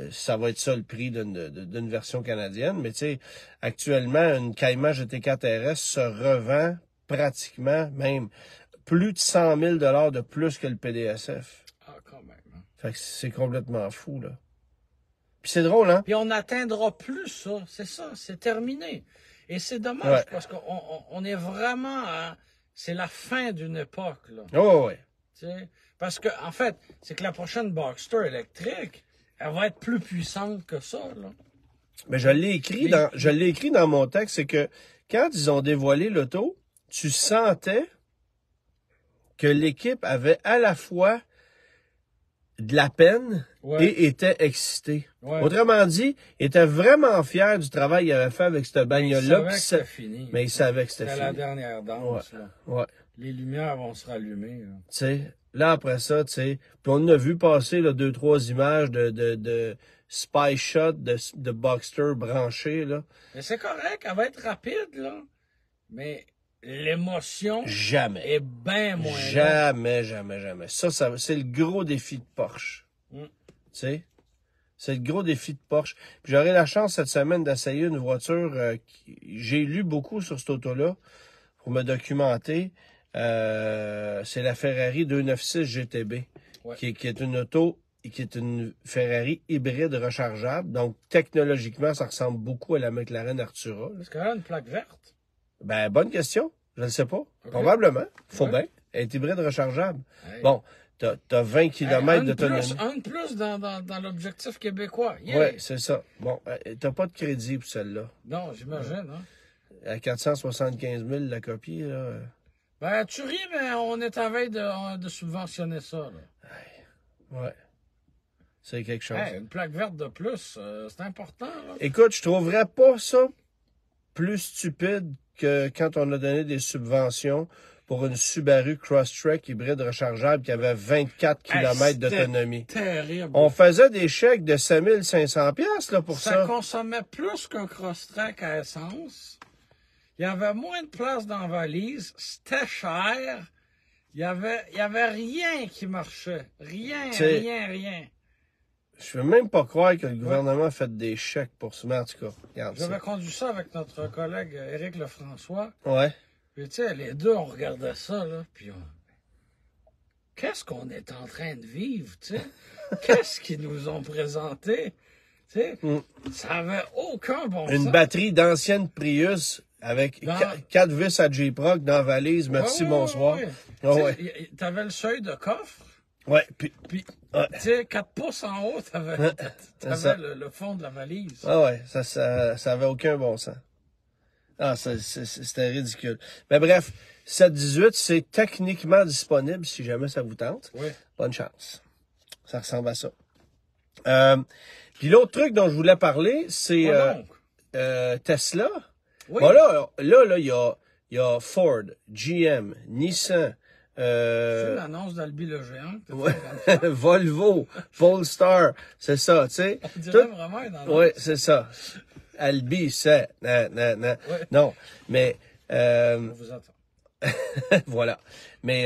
ça va être ça le prix d'une version canadienne. Mais tu sais, actuellement, une Cayman GT4 RS se revend pratiquement, même plus de 100 000 $ de plus que le PDSF. Ah, quand même. Hein. Fait que c'est complètement fou, là. Puis c'est drôle, hein? Puis on n'atteindra plus ça. C'est ça, c'est terminé. Et c'est dommage Ouais. parce qu'on est vraiment à... C'est la fin d'une époque, là. Oh, ouais. Tu sais? Parce que, en fait, c'est que la prochaine Boxster électrique, elle va être plus puissante que ça, là. Mais je l'ai écrit dans mon texte, c'est que quand ils ont dévoilé l'auto, tu sentais que l'équipe avait à la fois de la peine Ouais. et était excitée. Ouais. Autrement dit, était vraiment fier du travail qu'il avait fait avec cette Ils bagnole-là. savaient puis que c'était fini. Mais il savait que c'était C'était la fini. dernière danse, là. Ouais. Les lumières vont se rallumer, là. Tu sais, là, après ça, tu sais, puis on a vu passer là, 2-3 images de spy shot de Boxster branché, là. Mais c'est correct, elle va être rapide, là. Mais l'émotion Jamais. est bien moins là. Jamais. Ça, c'est le gros défi de Porsche. Mm. Tu sais? C'est le gros défi de Porsche. Puis j'aurai la chance cette semaine d'essayer une voiture. J'ai lu beaucoup sur cette auto-là pour me documenter. C'est la Ferrari 296 GTB, Ouais. qui est une auto, qui est une Ferrari hybride rechargeable. Donc, technologiquement, ça ressemble beaucoup à la McLaren Artura. Là. Est-ce qu'elle a une plaque verte? Ben, bonne question. Je ne sais pas. Probablement. Faut Ouais. bien. Elle est hybride rechargeable. Hey. Bon, t'as 20 km d'autonomie. Un de plus dans l'objectif québécois. Yeah. Oui, c'est ça. Bon, t'as pas de crédit pour celle-là. Non, j'imagine. Hein? À 475 000 la copie, là. Ben, tu ris, mais on est en veille de subventionner ça. Là. Ouais. C'est quelque chose. Hey, une plaque verte de plus, c'est important. Là. Écoute, je trouverais pas ça plus stupide que quand on a donné des subventions pour une Subaru Crosstrek hybride rechargeable qui avait 24 km d'autonomie. Terrible. On faisait des chèques de 5 500 $ là, pour ça. Ça consommait plus qu'un Crosstrek à essence. Il y avait moins de place dans la valise. C'était cher. Il y avait rien qui marchait. Rien. Je veux même pas croire que le gouvernement a fait des chèques pour ça. Mais en tout cas, regarde ça. J'avais conduit ça avec notre collègue Éric Lefrançois. Ouais. Puis tu sais, les deux, on regardait ça, là, puis qu'est-ce qu'on est en train de vivre, tu sais? Qu'est-ce qu'ils nous ont présenté? Tu sais, ça avait aucun bon sens. Une batterie d'ancienne Prius avec 4 vis à J-Proc dans la valise. Merci, bonsoir. Ouais. T'avais le seuil de coffre. Ouais, puis tu sais, 4 pouces en haut, t'avais le fond de la valise. Ah ouais, ça avait aucun bon sens. Ah, c'était ridicule. Mais bref, 718, c'est techniquement disponible si jamais ça vous tente. Oui. Bonne chance. Ça ressemble à ça. Puis l'autre truc dont je voulais parler, c'est Quoi donc? Tesla. Oui. Bon, là, il y a Ford, GM, Nissan, C'est l'annonce d'Albi le géant. Volvo, Polestar, c'est ça, tu sais. On dirait vraiment une annonce. Oui, c'est ça. Albi, c'est... Ouais. Non, mais... On vous attend. voilà. Mais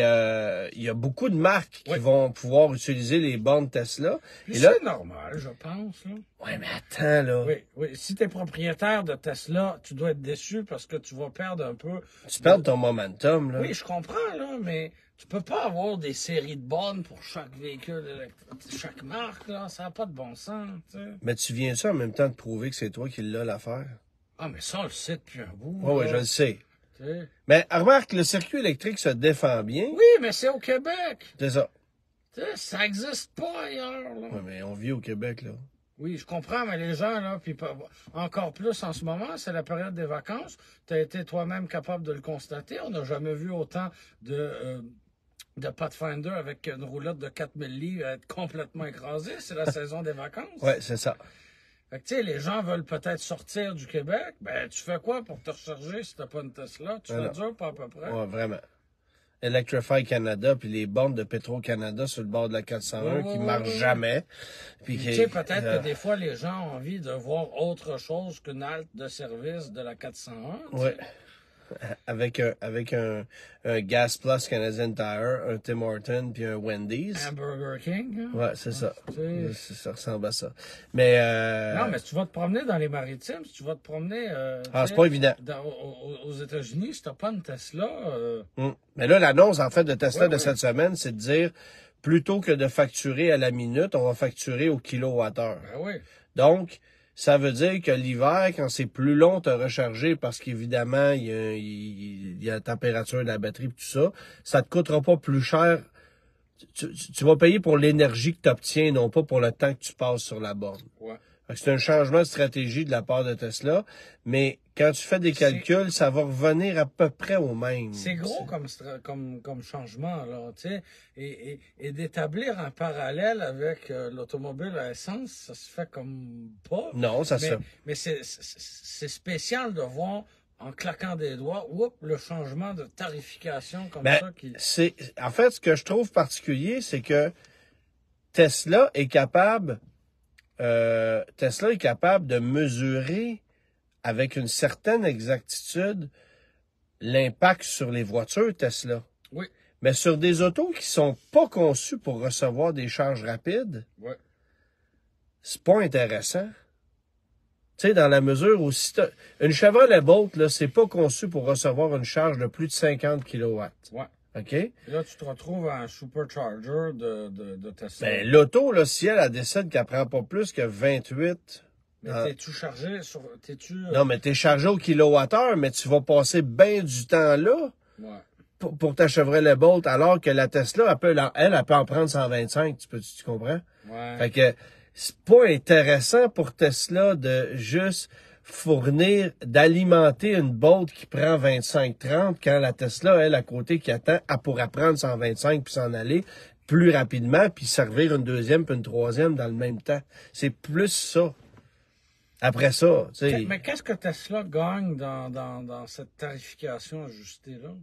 il y a beaucoup de marques qui Oui. vont pouvoir utiliser les bornes Tesla. Puis Et là, c'est normal, je pense. Là. ouais, mais attends, là. Oui, oui. Si tu es propriétaire de Tesla, tu dois être déçu parce que tu vas perdre un peu. Tu perds ton momentum, là. Oui, je comprends, là, mais tu peux pas avoir des séries de bornes pour chaque véhicule électrique, chaque marque, là. Ça n'a pas de bon sens, tu sais. Mais tu viens-tu en même temps de prouver que c'est toi qui l'as l'affaire? Ah, mais ça, on le sait depuis un bout. Oui, oui, là, je le sais. tu sais. Mais remarque, le circuit électrique se défend bien. Oui, mais c'est au Québec. C'est ça. Tu sais, ça n'existe pas ailleurs, là. Oui, mais on vit au Québec, là. Oui, je comprends, mais les gens, là, puis encore plus en ce moment, c'est la période des vacances. Tu as été toi-même capable de le constater. On n'a jamais vu autant de Pathfinder avec une roulotte de 4000 livres être complètement écrasée. C'est la saison des vacances. Oui, c'est ça. Fait que, tu sais, les gens veulent peut-être sortir du Québec. Ben, tu fais quoi pour te recharger si t'as pas une Tesla? Tu fais non. dur, pas à peu près. Oui, vraiment. Electrify Canada, puis les bornes de Petro-Canada sur le bord de la 401 qui marchent jamais. Puis Tu sais, peut-être que des fois, les gens ont envie de voir autre chose qu'une halte de service de la 401. tu sais. Ouais. Avec un Gas Plus Canadian Tire, un Tim Hortons puis un Wendy's. Un Burger King. Hein? Ouais, c'est ça. Tu sais. Ça ressemble à ça. Mais Non, mais si tu vas te promener dans les maritimes, si tu vas te promener c'est pas évident. aux États-Unis, si t'as pas une Tesla, Mais là, l'annonce en fait de Tesla Ouais, de ouais. cette semaine, c'est de dire plutôt que de facturer à la minute, on va facturer au kilowattheure. ben oui. Donc, ça veut dire que l'hiver, quand c'est plus long de recharger, parce qu'évidemment, il y a la température de la batterie et tout ça, ça te coûtera pas plus cher. Tu vas payer pour l'énergie que tu obtiens, non pas pour le temps que tu passes sur la borne. Ouais. Fait que c'est un changement de stratégie de la part de Tesla, mais quand tu fais des calculs, ça va revenir à peu près au même. C'est gros comme changement, là, tu sais. Et d'établir un parallèle avec l'automobile à essence, ça se fait comme pas. Non, ça se... Mais c'est spécial de voir, en claquant des doigts, le changement de tarification comme ça qui... En fait, ce que je trouve particulier, c'est que Tesla est capable de mesurer avec une certaine exactitude l'impact sur les voitures Tesla. Oui, Mais sur des autos qui sont pas conçues pour recevoir des charges rapides, oui. c'est pas intéressant. Tu sais, dans la mesure où si une Chevrolet Bolt, là, c'est pas conçu pour recevoir une charge de plus de 50 kW. Ouais. OK? Et là, tu te retrouves à un supercharger de Tesla. Ben, l'auto, là, si elle décide qu'elle prend pas plus que 28... Mais t'es-tu chargé sur... Non, mais t'es chargé au kilowattheure, mais tu vas passer bien du temps là Ouais. pour ta Chevrolet Bolt, alors que la Tesla, elle peut en prendre 125, tu comprends? Ouais. Fait que c'est pas intéressant pour Tesla de juste fournir, d'alimenter une Bolt qui prend 25-30 quand la Tesla, elle, à côté, qui attend, elle pourra prendre 125 puis s'en aller plus rapidement puis servir une deuxième puis une troisième dans le même temps. C'est plus ça. Après ça, tu sais... Mais qu'est-ce que Tesla gagne dans cette tarification ajustée-là?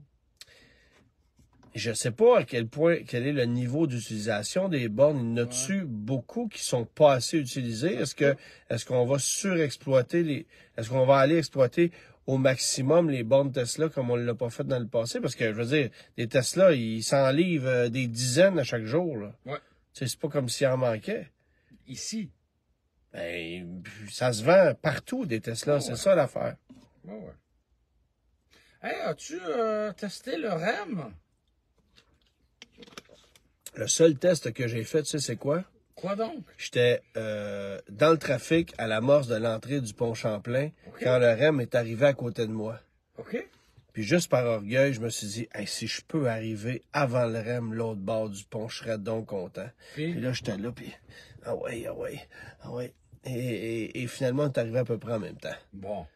Je sais pas à quel point, quel est le niveau d'utilisation des bornes. Il y en a-tu beaucoup qui sont pas assez utilisés? Est-ce qu'on va surexploiter est-ce qu'on va aller exploiter au maximum les bornes Tesla comme on l'a pas fait dans le passé? Parce que, je veux dire, les Tesla, ils s'en livrent des dizaines à chaque jour, là. Ouais. Tu sais, c'est pas comme s'il en manquait. Ici. Ben, ça se vend partout, des Tesla. C'est ça l'affaire. Ouais, ouais. Hey, as-tu testé le REM? Le seul test que j'ai fait, tu sais, c'est quoi? Quoi donc? J'étais dans le trafic à l'amorce de l'entrée du pont Champlain quand le REM est arrivé à côté de moi. OK. Puis juste par orgueil, je me suis dit, hey, si je peux arriver avant le REM, l'autre bord du pont, je serais donc content. Puis là, j'étais là, puis ah ouais. Et finalement, on est arrivé à peu près en même temps. Bon.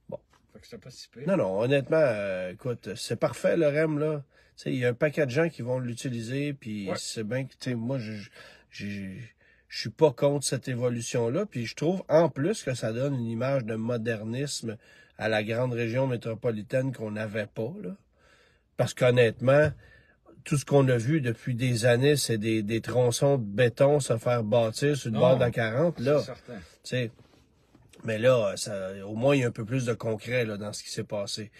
Bon. Fait que c'était pas si pire. Non, non, honnêtement, écoute, c'est parfait le REM, là. Tu sais, il y a un paquet de gens qui vont l'utiliser, puis Ouais. c'est bien que, tu sais, moi, je suis pas contre cette évolution-là, puis je trouve, en plus, que ça donne une image de modernisme à la grande région métropolitaine qu'on n'avait pas, là. Parce qu'honnêtement, tout ce qu'on a vu depuis des années, c'est des tronçons de béton se faire bâtir sur le Non, bord de la 40, là. C'est certain. Tu sais, mais là, au moins, il y a un peu plus de concret là, dans ce qui s'est passé.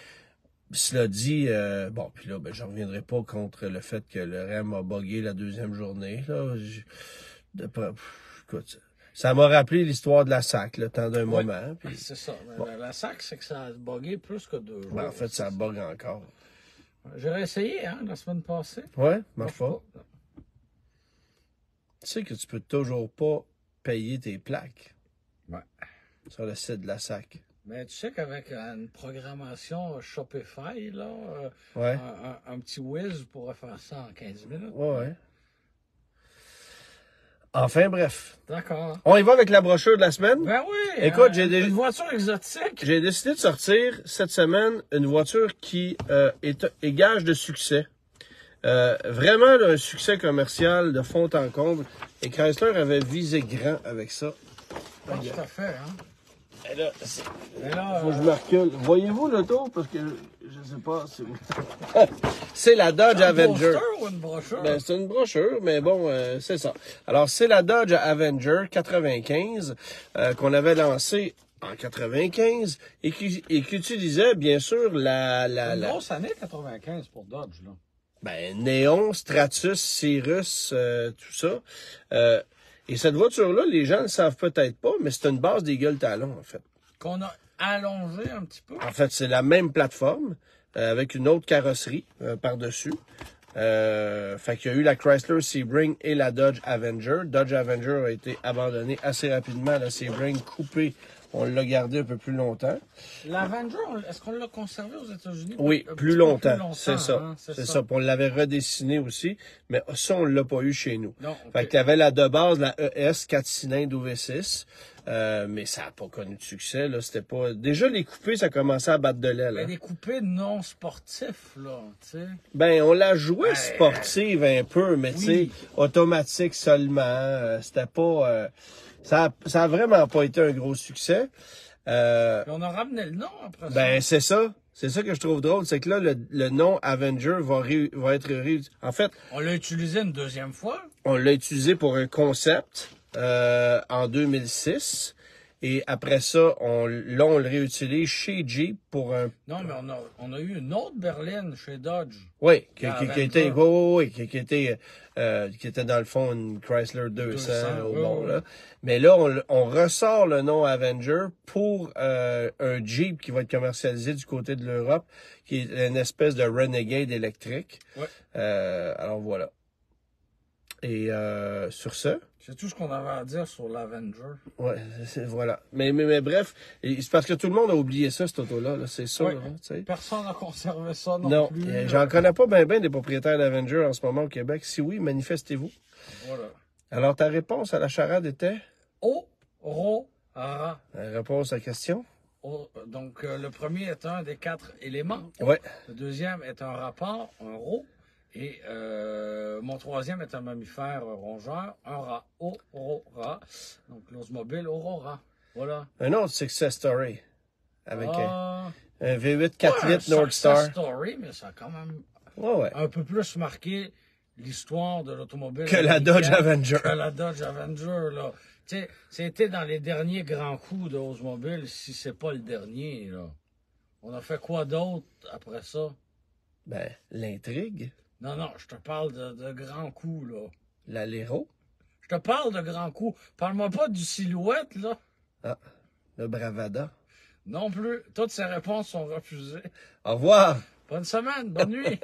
Cela dit, bon, puis là, ben, je reviendrai pas contre le fait que le REM a buggé la deuxième journée. Là. Écoute, ça m'a rappelé l'histoire de la SAC, le temps d'un moment. Puis, C'est ça. Mais bon. la SAC, c'est que ça a bugué plus que 2 jours. Ben, en fait, ça bug encore. J'aurais essayé, hein, la semaine passée. Ouais, marche pas. Non. Tu sais que tu peux toujours pas payer tes plaques Ouais. sur le site de la SAC. Mais tu sais qu'avec une programmation Shopify, là, Ouais, un petit whiz pourrait faire ça en 15 minutes. ouais. Enfin, bref. D'accord. On y va avec la brochure de la semaine? Ben oui. Écoute, j'ai déjà- Une voiture exotique. J'ai décidé de sortir cette semaine une voiture qui est gage de succès. Vraiment là, un succès commercial de fond en comble. Et Chrysler avait visé grand avec ça. Pas tout à fait, hein. Et là, Mais là, faut que je me recule. Voyez-vous l'auto? Parce que je sais pas. C'est la Dodge un Avenger. poster ou une brochure? Ben, c'est une brochure, mais bon, c'est ça. Alors, c'est la Dodge Avenger 95 qu'on avait lancée en 95 et qui utilisait, bien sûr, une grosse année 95 pour Dodge, là. Ben, Néon, Stratus, Cirrus, tout ça. Et cette voiture-là, les gens ne le savent peut-être pas, mais c'est une base d'Eagle Talon, en fait. Qu'on a allongé un petit peu. En fait, c'est la même plateforme, avec une autre carrosserie par-dessus. Fait qu'il y a eu la Chrysler Sebring et la Dodge Avenger. Dodge Avenger a été abandonnée assez rapidement. La Sebring coupée, on l'a gardé un peu plus longtemps. L'Avenger, est-ce qu'on l'a conservé aux États-Unis? Oui, Un plus petit peu longtemps. C'est ça. hein, C'est ça. Puis on l'avait redessiné aussi, mais ça, on l'a pas eu chez nous. Non, Fait ok. qu'il y avait la de base, la ES 4 cylindres OV6, mais ça n'a pas connu de succès. Là. C'était pas. Déjà, les coupés, ça commençait à battre de l'aile. Mais Hein. des coupés non sportifs, là, tu sais. Ben, on l'a joué sportive un peu, mais tu sais, Oui. automatique seulement. C'était pas. Ça a vraiment pas été un gros succès. Puis on a ramené le nom après ça. Ben, c'est ça. C'est ça que je trouve drôle, c'est que là, le nom Avenger va être en fait, On l'a utilisé une deuxième fois. on l'a utilisé pour un concept en 2006. Et après ça, on le réutilise chez Jeep pour un... Non, mais on a eu une autre berline chez Dodge. Oui, qui Avenger. était... qui était dans le fond une Chrysler 200 au oui, bon, oui. là. Mais là, on ressort le nom Avenger pour un Jeep qui va être commercialisé du côté de l'Europe, qui est une espèce de Renegade électrique. Ouais. Alors voilà. Et sur ce... C'est tout ce qu'on avait à dire sur l'Avenger. Ouais, voilà. Mais bref, c'est parce que tout le monde a oublié ça, cette auto-là, là, c'est sûr. Ouais. Hein, tu sais. Personne n'a conservé ça non, Non, plus. j'en connais pas bien des propriétaires d'Avenger en ce moment au Québec. Si oui, manifestez-vous. Voilà. Alors, ta réponse à la charade était? Aurora. Réponse à la question? Donc, le premier est un des 4 éléments. Ouais. Le deuxième est un rapport, un rho. Et mon troisième est un mammifère rongeur, un rat, Aurora. Donc, l'Oldsmobile Aurora. Voilà. Un autre success story. Avec Ah, un V8 4 ouais, litres un Northstar. success story, mais ça a quand même Ouais. un peu plus marqué l'histoire de l'automobile Que la Dodge Avenger. Que la Dodge Avenger, là. Tu sais, c'était dans les derniers grands coups de Oldsmobile, si c'est pas le dernier, là. On a fait quoi d'autre après ça? Ben, l'intrigue, Non, je te parle de grands coups, là. l'Alero, Je te parle de grands coups. Parle-moi pas du Silhouette, là. le Bravada. Non plus. Toutes ces réponses sont refusées. Au revoir! Bonne semaine, bonne nuit.